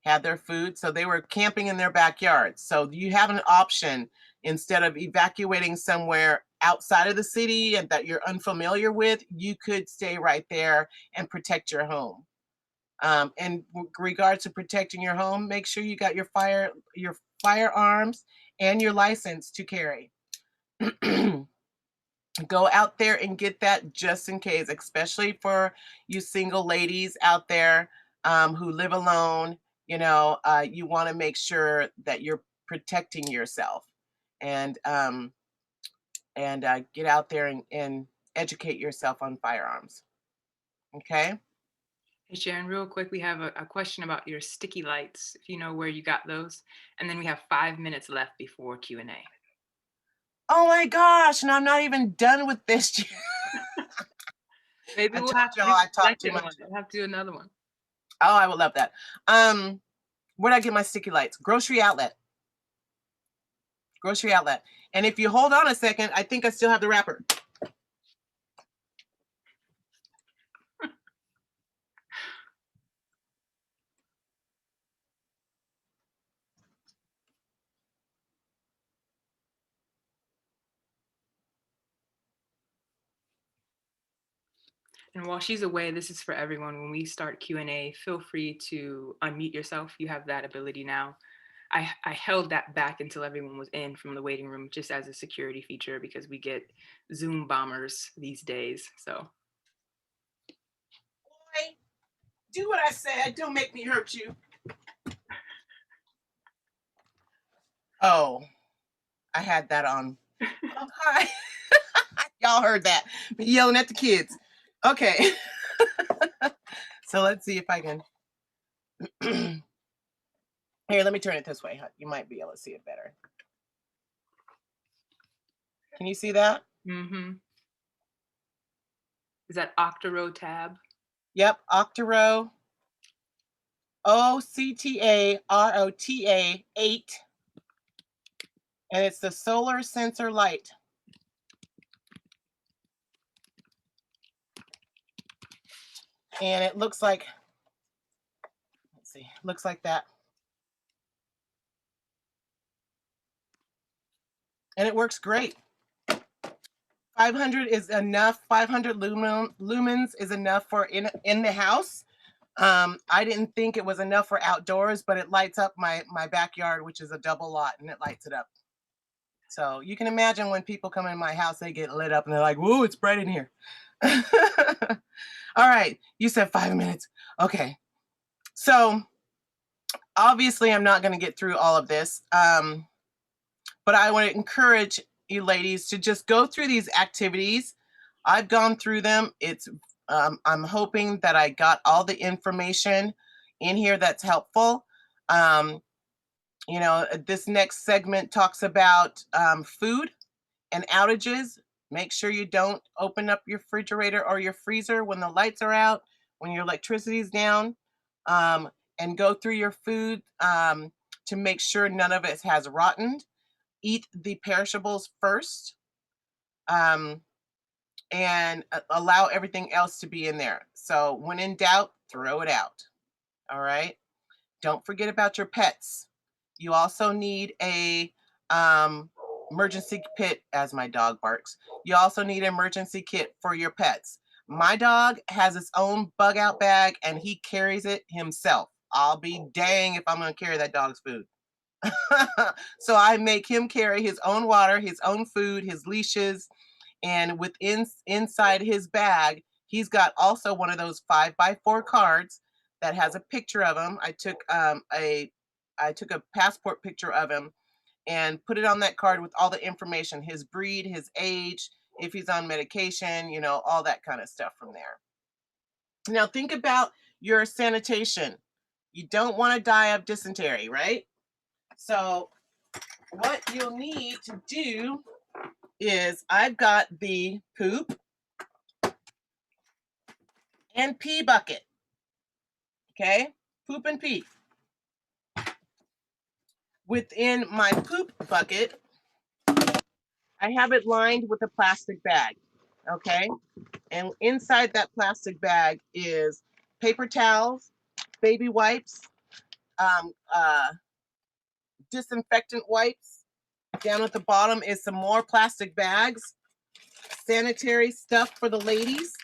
had their food. So they were camping in their backyard. So you have an option, instead of evacuating somewhere outside of the city and that you're unfamiliar with, you could stay right there and protect your home. And with regards to protecting your home, make sure you got your firearms and your license to carry. Go out there and get that just in case, especially for you single ladies out there who live alone. You want to make sure that you're protecting yourself. And and get out there and educate yourself on firearms. Okay. Hey Sharon, real quick, we have a question about your sticky lights, if you know where you got those. And then we have 5 minutes left before Q&A. Oh my gosh, and I'm not even done with this yet. Maybe I we'll told have to y'all do I the talked too second much. one. We'll have to do another one. Oh, I would love that. Where'd I get my sticky lights? Grocery outlet. Grocery outlet. And if you hold on a second, I think I still have the wrapper. And while she's away, this is for everyone. When we start Q&A, feel free to unmute yourself. You have that ability now. I held that back until everyone was in from the waiting room, just as a security feature, because we get Zoom bombers these days. So Boy, do what I said. Don't make me hurt you. Oh, I had that on. Oh, hi. Y'all heard that. Me yelling at the kids. Okay. So let's see if I can. Here, let me turn it this way. You might be able to see it better. Can you see that? mm-hmm. Is that Octorow tab? Yep, Octorow. OCTAROTA 8. And it's the solar sensor light. And it looks like, let's see, looks like that. And it works great. 500 is enough. 500 lumens is enough for in the house. I didn't think it was enough for outdoors, but it lights up my backyard, which is a double lot, and it lights it up. So you can imagine when people come in my house, they get lit up and they're like, whoa, it's bright in here. All right, you said 5 minutes. Okay. So obviously I'm not going to get through all of this, but I want to encourage you ladies to just go through these activities. I've gone through them. I'm hoping that I got all the information in here that's helpful. This next segment talks about food and outages. Make sure you don't open up your refrigerator or your freezer when the lights are out, when your electricity is down, and go through your food to make sure none of it has rotted. Eat the perishables first, and allow everything else to be in there. So when in doubt, throw it out. All right. Don't forget about your pets. You also need a emergency kit, as my dog barks. You also need an emergency kit for your pets. My dog has his own bug out bag and he carries it himself. I'll be dang if I'm going to carry that dog's food. So I make him carry his own water, his own food, his leashes, and inside his bag, he's got also one of those 5x4 cards that has a picture of him. I took a passport picture of him and put it on that card with all the information, his breed, his age, if he's on medication, all that kind of stuff from there. Now think about your sanitation. You don't want to die of dysentery, right? So what you'll need to do is I've got the poop and pee bucket. Okay? Poop and pee. Within my poop bucket, I have it lined with a plastic bag. Okay? And inside that plastic bag is paper towels, baby wipes, disinfectant wipes. Down at the bottom is some more plastic bags, sanitary stuff for the ladies,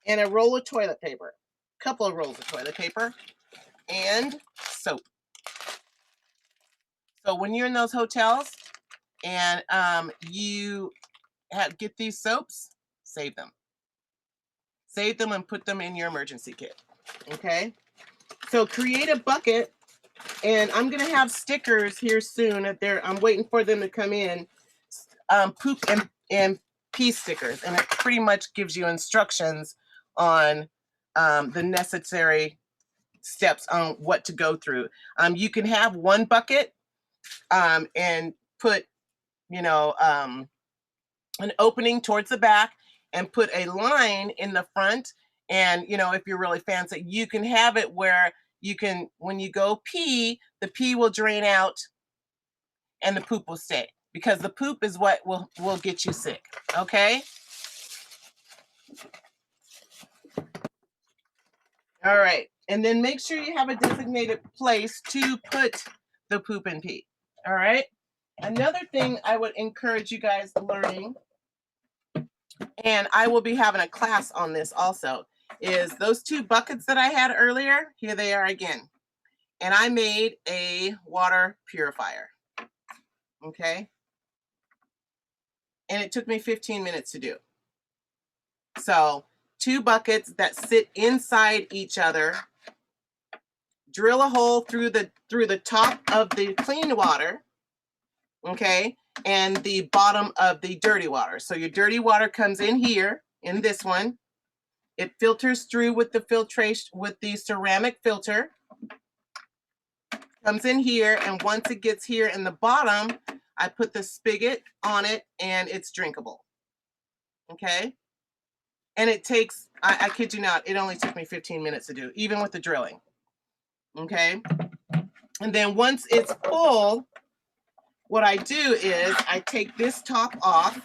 and a roll of toilet paper, a couple of rolls of toilet paper, and soap. So when you're in those hotels and you get these soaps, save them. Save them and put them in your emergency kit. Okay? So create a bucket, and I'm going to have stickers here soon. I'm waiting for them to come in. poop and pee stickers, and it pretty much gives you instructions on the necessary steps on what to go through. You can have one bucket and put, you know, an opening towards the back and put a line in the front. And, you know, if you're really fancy, you can have it where you can, when you go pee, the pee will drain out and the poop will stay, because the poop is what will get you sick. Okay. All right. And then make sure you have a designated place to put the poop and pee. All right. Another thing I would encourage you guys learning, and I will be having a class on this also, is those 2 buckets that I had earlier. Here they are again. And I made a water purifier. Okay. And it took me 15 minutes to do. So 2 buckets that sit inside each other. Drill a hole through the top of the clean water, okay, and the bottom of the dirty water. So your dirty water comes in here in this one. It filters through with the filtration, with the ceramic filter. Comes in here, and once it gets here in the bottom, I put the spigot on it, and it's drinkable. Okay, and it takes, I kid you not, it only took me 15 minutes to do, even with the drilling. Okay. And then once it's full, what I do is I take this top off,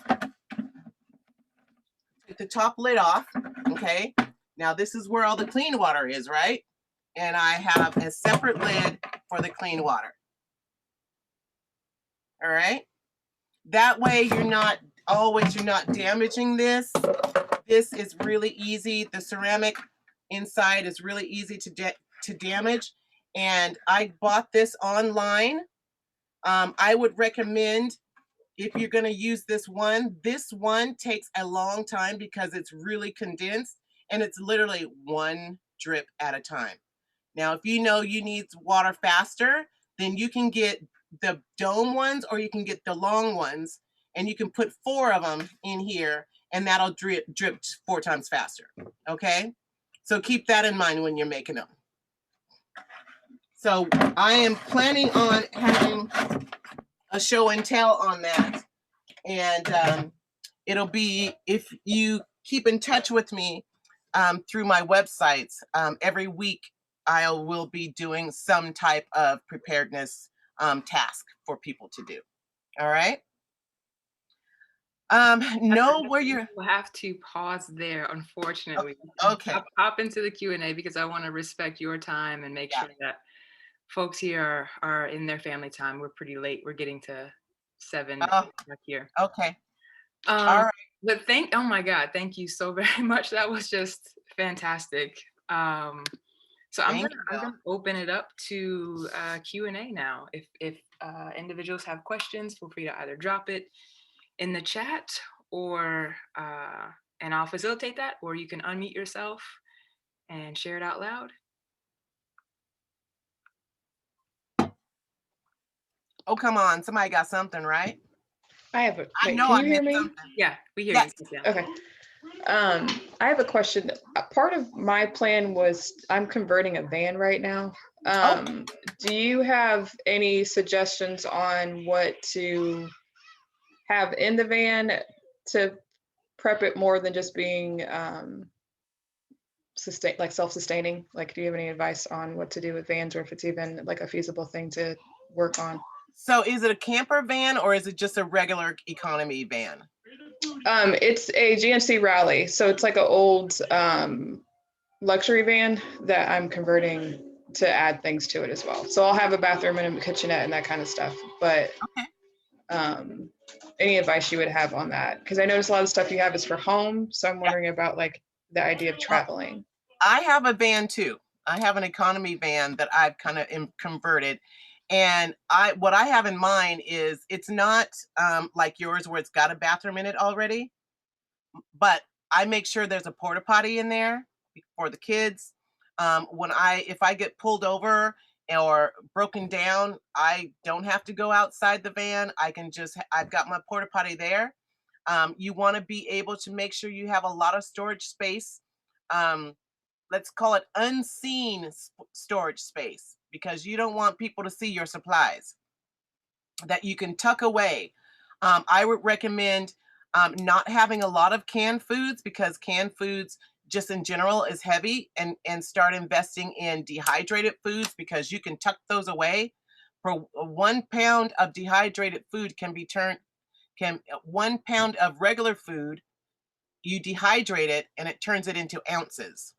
take the top lid off. Okay. Now this is where all the clean water is, right? And I have a separate lid for the clean water. All right. That way you're not damaging this. This is really easy. The ceramic inside is really easy to damage. And I bought this online. I would recommend, if you're going to use this one takes a long time because it's really condensed, and it's literally 1 drip at a time. Now, if you know you need water faster, then you can get the dome ones, or you can get the long ones, and you can put 4 of them in here, and that'll drip 4 times faster. Okay. So keep that in mind when you're making them. So I am planning on having a show and tell on that. And it'll be, if you keep in touch with me through my websites, every week I will be doing some type of preparedness task for people to do. All right. Know where you're. We'll have to pause there, unfortunately. Okay. I'll hop into the Q&A because I want to respect your time and make sure that folks here are in their family time. We're pretty late. We're getting to 7 back here. Okay. All right. But oh my God, thank you so very much. That was just fantastic. So I'm gonna open it up to Q&A now. If individuals have questions, feel free to either drop it in the chat, or and I'll facilitate that, or you can unmute yourself and share it out loud. Oh, come on. Somebody got something, right? I have a. I know can I you hear me? something. Yeah, we hear Yes. you. Okay. I have a question. Part of my plan was, I'm converting a van right now. Do you have any suggestions on what to have in the van to prep it more than just being self-sustaining? Like, do you have any advice on what to do with vans, or if it's even like a feasible thing to work on? So is it a camper van, or is it just a regular economy van? It's a GMC Rally. So it's like an old luxury van that I'm converting to add things to it as well. So I'll have a bathroom and a kitchenette and that kind of stuff. But any advice you would have on that? Because I notice a lot of stuff you have is for home. So I'm wondering about like the idea of traveling. I have a van too. I have an economy van that I've kind of converted. And what I have in mind is, it's not like yours where it's got a bathroom in it already, but I make sure there's a porta potty in there for the kids. If I get pulled over or broken down, I don't have to go outside the van. I've got my porta potty there. You want to be able to make sure you have a lot of storage space. Um, let's call it unseen storage space, because you don't want people to see your supplies that you can tuck away. I would recommend not having a lot of canned foods, because canned foods just in general is heavy, and start investing in dehydrated foods, because you can tuck those away. For 1 pound of dehydrated food can 1 pound of regular food, you dehydrate it and it turns it into ounces.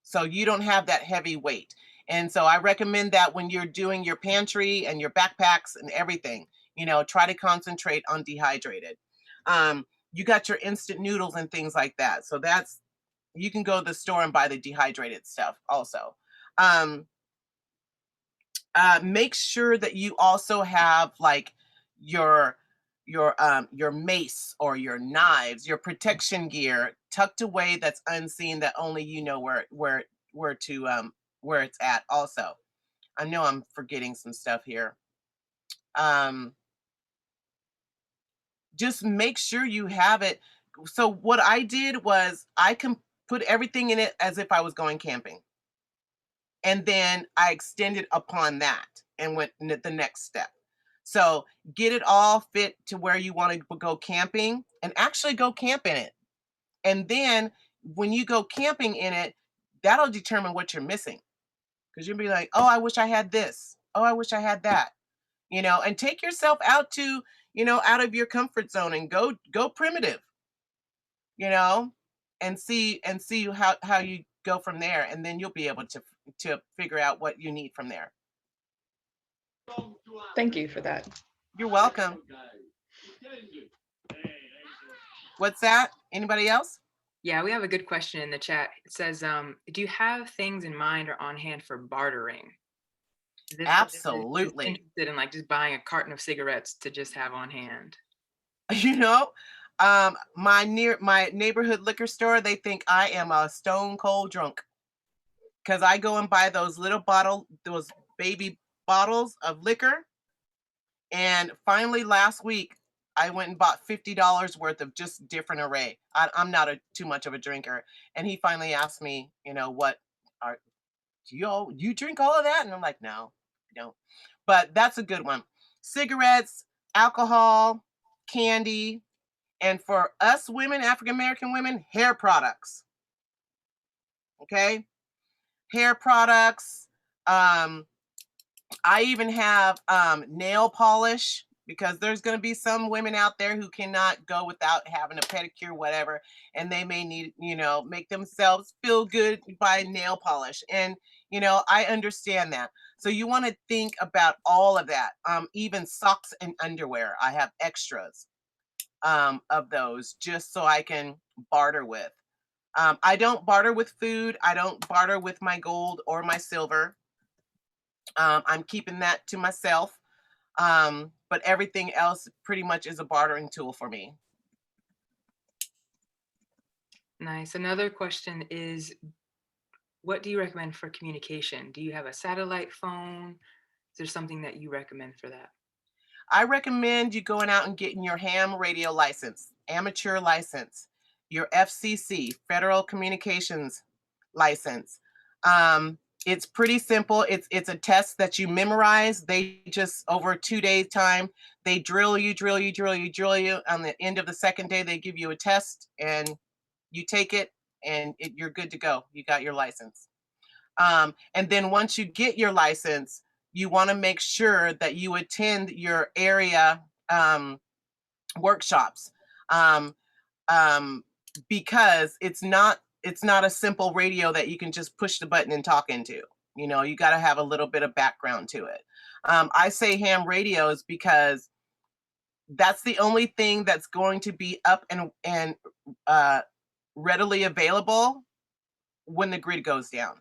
So you don't have that heavy weight. And so I recommend that when you're doing your pantry and your backpacks and everything, try to concentrate on dehydrated. You got your instant noodles and things like that. So you can go to the store and buy the dehydrated stuff also. Make sure that you also have like your your mace or your knives, your protection gear tucked away, that's unseen, that only you know where it's at also. I know I'm forgetting some stuff here. Just make sure you have it. So what I did was I can put everything in it as if I was going camping. And then I extended upon that and went the next step. So get it all fit to where you want to go camping, and actually go camp in it. And then when you go camping in it, that'll determine what you're missing. Because you'll be like, oh, I wish I had this. Oh, I wish I had that. And take yourself out to, out of your comfort zone, and go primitive, you know, and see how you go from there. And then you'll be able to figure out what you need from there. Thank you for that. You're welcome. What's that? Anybody else? Yeah, we have a good question in the chat. It says, do you have things in mind or on hand for bartering? This Absolutely. is interested in like just buying a carton of cigarettes to just have on hand. My neighborhood liquor store, they think I am a stone cold drunk, because I go and buy those those baby bottles of liquor. And finally last week, I went and bought $50 worth of just different array. I'm not too much of a drinker. And he finally asked me, do you drink all of that? And I'm like, no, I don't. But that's a good one. Cigarettes, alcohol, candy, and for us women, African American women, hair products. Okay? Hair products. I even have nail polish, because there's going to be some women out there who cannot go without having a pedicure, whatever, and they may need, make themselves feel good by nail polish. And, I understand that. So you want to think about all of that. Even socks and underwear, I have extras of those, just so I can barter with. I don't barter with food. I don't barter with my gold or my silver. I'm keeping that to myself. But everything else pretty much is a bartering tool for me. Nice. Another question is, what do you recommend for communication? Do you have a satellite phone? Is there something that you recommend for that? I recommend you going out and getting your ham radio license, amateur license, your FCC, Federal Communications license. It's pretty simple. It's a test that you memorize. They just, over 2 days time, they drill you. On the end of the second day, they give you a test, and you take it, and you're good to go. You got your license. And then once you get your license, you want to make sure that you attend your area workshops, because it's not a simple radio that you can just push the button and talk into. You got to have a little bit of background to it. I say ham radios because that's the only thing that's going to be up and readily available when the grid goes down.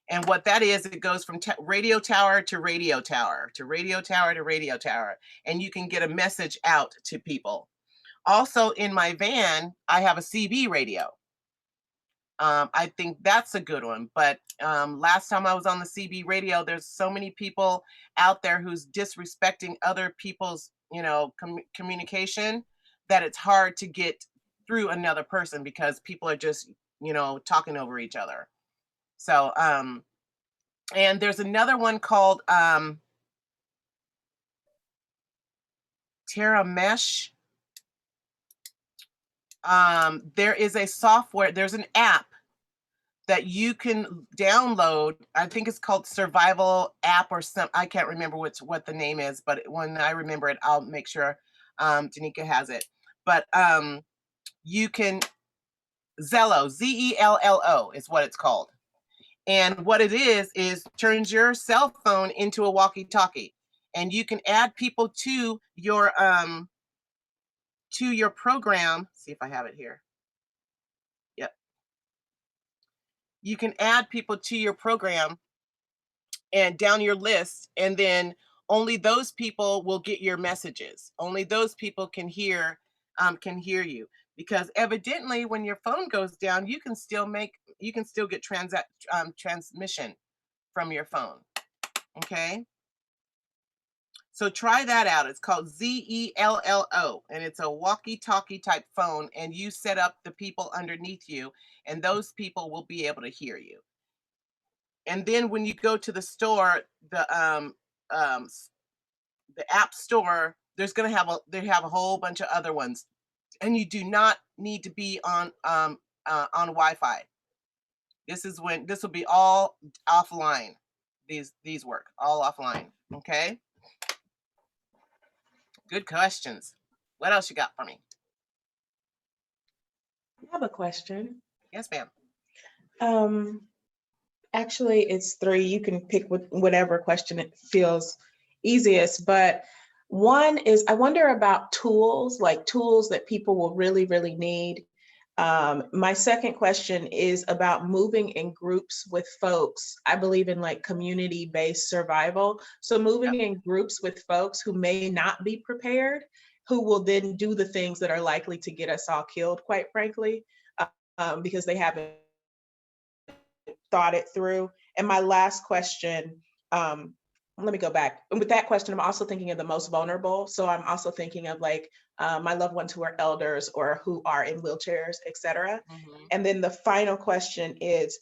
And what that is, it goes from radio tower to radio tower to radio tower to radio tower, and you can get a message out to people. Also, in my van, I have a CB radio. I think that's a good one. But last time I was on the CB radio, there's so many people out there who's disrespecting other people's, communication, that it's hard to get through another person because people are just, talking over each other. So, and there's another one called Terra Mesh. There is a software, there's an app that you can download. I think it's called Survival App or some, I can't remember what the name is, but when I remember it, I'll make sure Danica has it. But you can, Zello, Zello is what it's called. And what it is turns your cell phone into a walkie-talkie. And you can add people to your program. See if I have it here. Yep. You can add people to your program and down your list, and then only those people will get your messages. Only those people can hear you, because evidently when your phone goes down, you can still get transmission from your phone. Okay. So try that out. It's called Zello, and it's a walkie-talkie type phone, and you set up the people underneath you, and those people will be able to hear you. And then when you go to the store, the app store, they have a whole bunch of other ones, and you do not need to be on Wi-Fi. This will be all offline. These work all offline. Okay. Good questions. What else you got for me? I have a question. Yes, ma'am. Actually, it's three. You can pick whatever question it feels easiest. But one is, I wonder about tools, like tools that people will really, really need. My second question is about moving in groups with folks. I believe in like community-based survival. So moving in groups with folks who may not be prepared, who will then do the things that are likely to get us all killed, quite frankly, because they haven't thought it through. And my last question, let me go back. And with that question, I'm also thinking of the most vulnerable. So I'm also thinking of like my loved ones who are elders or who are in wheelchairs, et cetera. Mm-hmm. And then the final question is,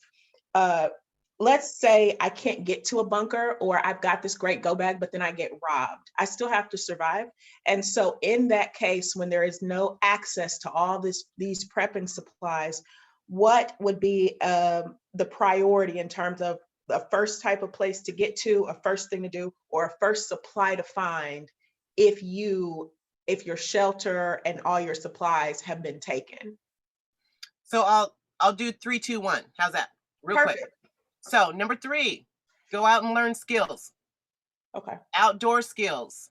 let's say I can't get to a bunker, or I've got this great go bag, but then I get robbed. I still have to survive. And so in that case, when there is no access to all these prepping supplies, what would be the priority in terms of the first type of place to get to, a first thing to do, or a first supply to find if your shelter and all your supplies have been taken? So I'll do 3, 2, 1. How's that? Real Perfect. quick. So number 3, go out and learn skills. Okay. Outdoor skills.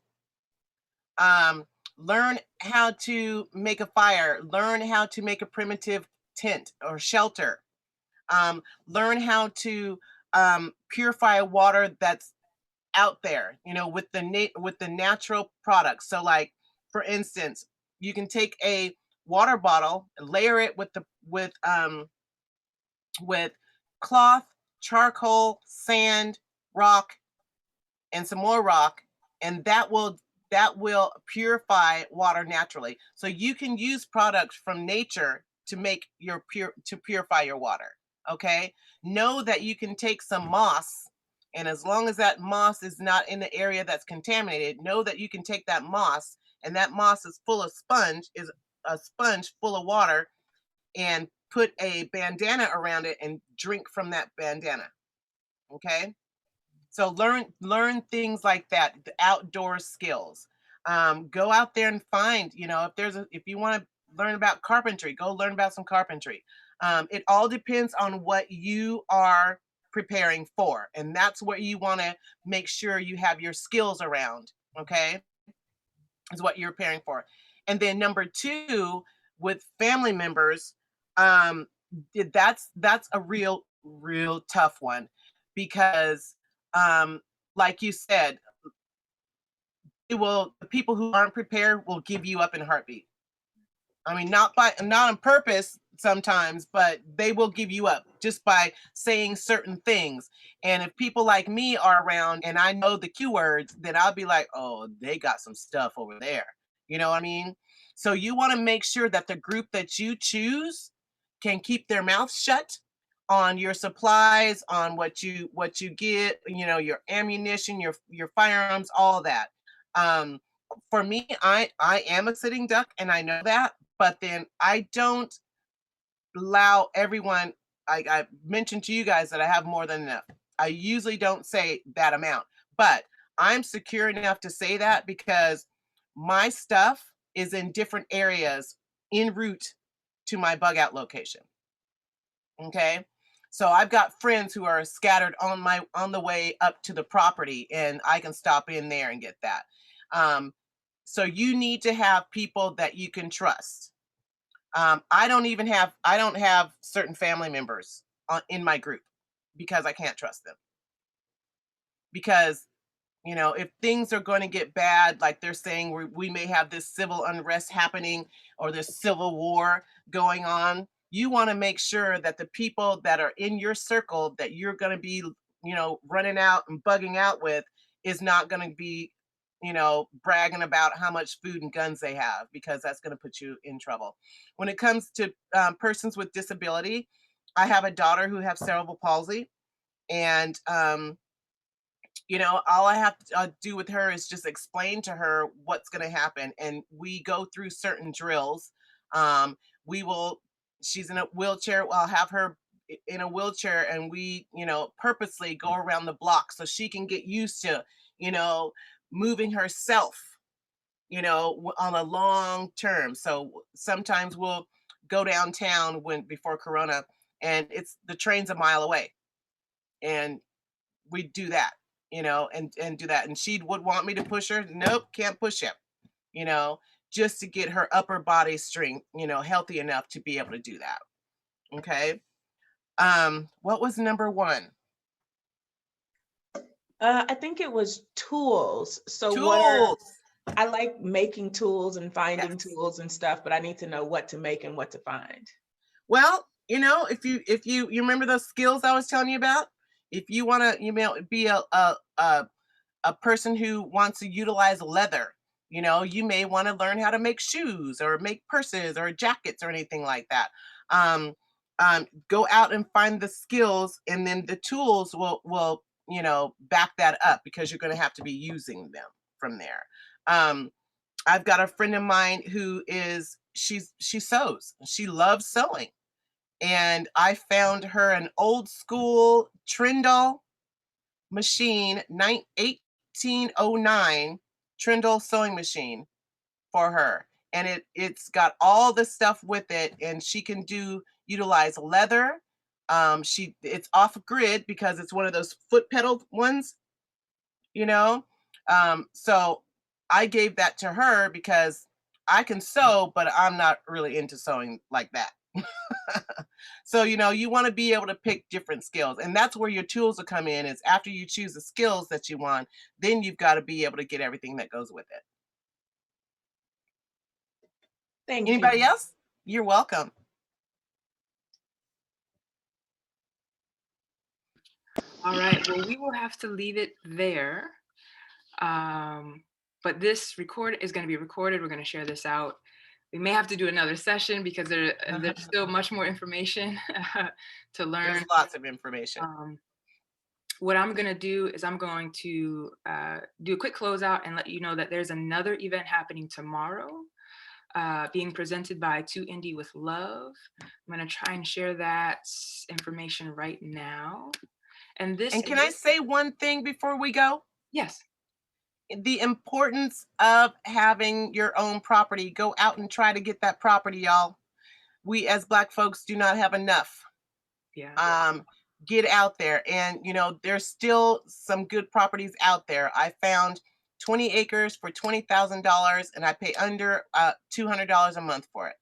Learn how to make a fire. Learn how to make a primitive tent or shelter. Learn how to purify water that's out there, with the natural products. So like, for instance, you can take a water bottle, layer it with cloth, charcoal, sand, rock, and some more rock, and that will purify water naturally. So you can use products from nature to purify your water. Okay, know that you can take some moss, and as long as that moss is not in the area that's contaminated, know that you can take that moss, and that moss is a sponge full of water, and put a bandana around it and drink from that bandana. Okay, so learn things like that, the outdoor skills. Go out there and find, if you want to learn about carpentry, go learn about some carpentry. It all depends on what you are preparing for, and that's what you want to make sure you have your skills around. Okay, is what you're preparing for. And then number 2, with family members, that's a real tough one, because like you said, the people who aren't prepared will give you up in a heartbeat. I mean, not on purpose. sometimes, but they will give you up just by saying certain things. And if people like me are around and I know the keywords, then I'll be like, oh, they got some stuff over there. You know what I mean? So you want to make sure that the group that you choose can keep their mouths shut on your supplies, on what you get, you know, your ammunition, your firearms, all that. Um, for me, I am a sitting duck and I know that, but then I don't allow everyone. I mentioned to you guys that I have more than enough. I usually don't say that amount, but I'm secure enough to say that because my stuff is in different areas en route to my bug out location. Okay. So I've got friends who are scattered on the way up to the property, and I can stop in there and get that. Um, so you need to have people that you can trust. I don't have certain family members in my group because I can't trust them. Because, you know, if things are going to get bad, like they're saying we may have this civil unrest happening or this civil war going on, you want to make sure that the people that are in your circle that you're going to be, you know, running out and bugging out with is not going to be, you know, bragging about how much food and guns they have, because that's going to put you in trouble. When it comes to persons with disability, I have a daughter who has cerebral palsy, and you know, all I have to do with her is just explain to her what's going to happen. And we go through certain drills. We will, she's in a wheelchair. I'll have her in a wheelchair, and we, you know, purposely go around the block so she can get used to, you know, moving herself, you know, on a long term. So sometimes we'll go downtown before Corona, and the train's a mile away. And we do that, you know, and do that. And she would want me to push her. Nope, can't push him, you know, just to get her upper body strength, you know, healthy enough to be able to do that. Okay. What was number one? I think it was tools. So Tools. I like making tools and finding Yes. tools and stuff, but I need to know what to make and what to find. Well, you know, if you remember those skills I was telling you about, if you want to, you know, be a person who wants to utilize leather, you know, you may want to learn how to make shoes or make purses or jackets or anything like that. Go out and find the skills, and then the tools will, you know, back that up, because you're going to have to be using them from there. I've got a friend of mine who she sews. She loves sewing. And I found her an old school Trindle machine, 1809 Trindle sewing machine for her. And it's got all the stuff with it, and she can utilize leather. It's off grid because it's one of those foot pedal ones, you know. So I gave that to her because I can sew, but I'm not really into sewing like that. So, you know, you want to be able to pick different skills, and that's where your tools will come in. Is after you choose the skills that you want, then you've got to be able to get everything that goes with it. Thank Anybody you. else? You're welcome. All right. Well, we will have to leave it there. But this record is going to be recorded. We're going to share this out. We may have to do another session because there's still much more information to learn. There's lots of information. What I'm going to do is I'm going to do a quick closeout and let you know that there's another event happening tomorrow, being presented by To Indie with Love. I'm going to try and share that information right now. And can I say one thing before we go? Yes. The importance of having your own property. Go out and try to get that property, y'all. We as Black folks do not have enough. Yeah. Get out there, and you know, there's still some good properties out there. I found 20 acres for $20,000, and I pay under $200 a month for it.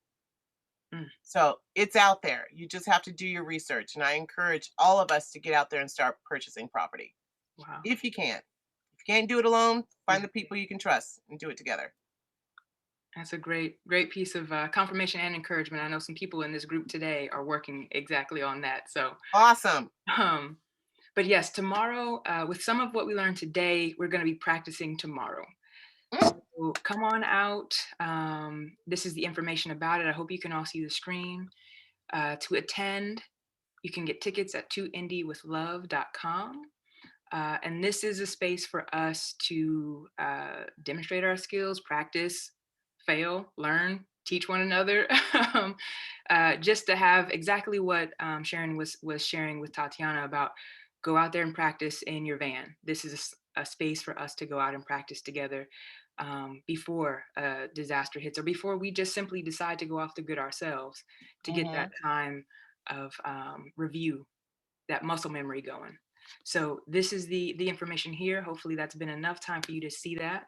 So it's out there. You just have to do your research, and I encourage all of us to get out there and start purchasing property. Wow. If you can. If you can't do it alone, find the people you can trust and do it together. That's a great piece of confirmation and encouragement. I know some people in this group today are working exactly on that. So, Awesome. um, but yes, tomorrow, with some of what we learned today, we're going to be practicing tomorrow. Mm. So come on out. This is the information about it. I hope you can all see the screen. To attend, you can get tickets at toindiewithlove.com. And this is a space for us to demonstrate our skills, practice, fail, learn, teach one another. Just to have exactly what Sharon was sharing with Tatiana about, go out there and practice in your van. This is a space for us to go out and practice together before a disaster hits, or before we just simply decide to go off the grid ourselves, to get that time of review, that muscle memory going. So this is the information here. Hopefully that's been enough time for you to see that.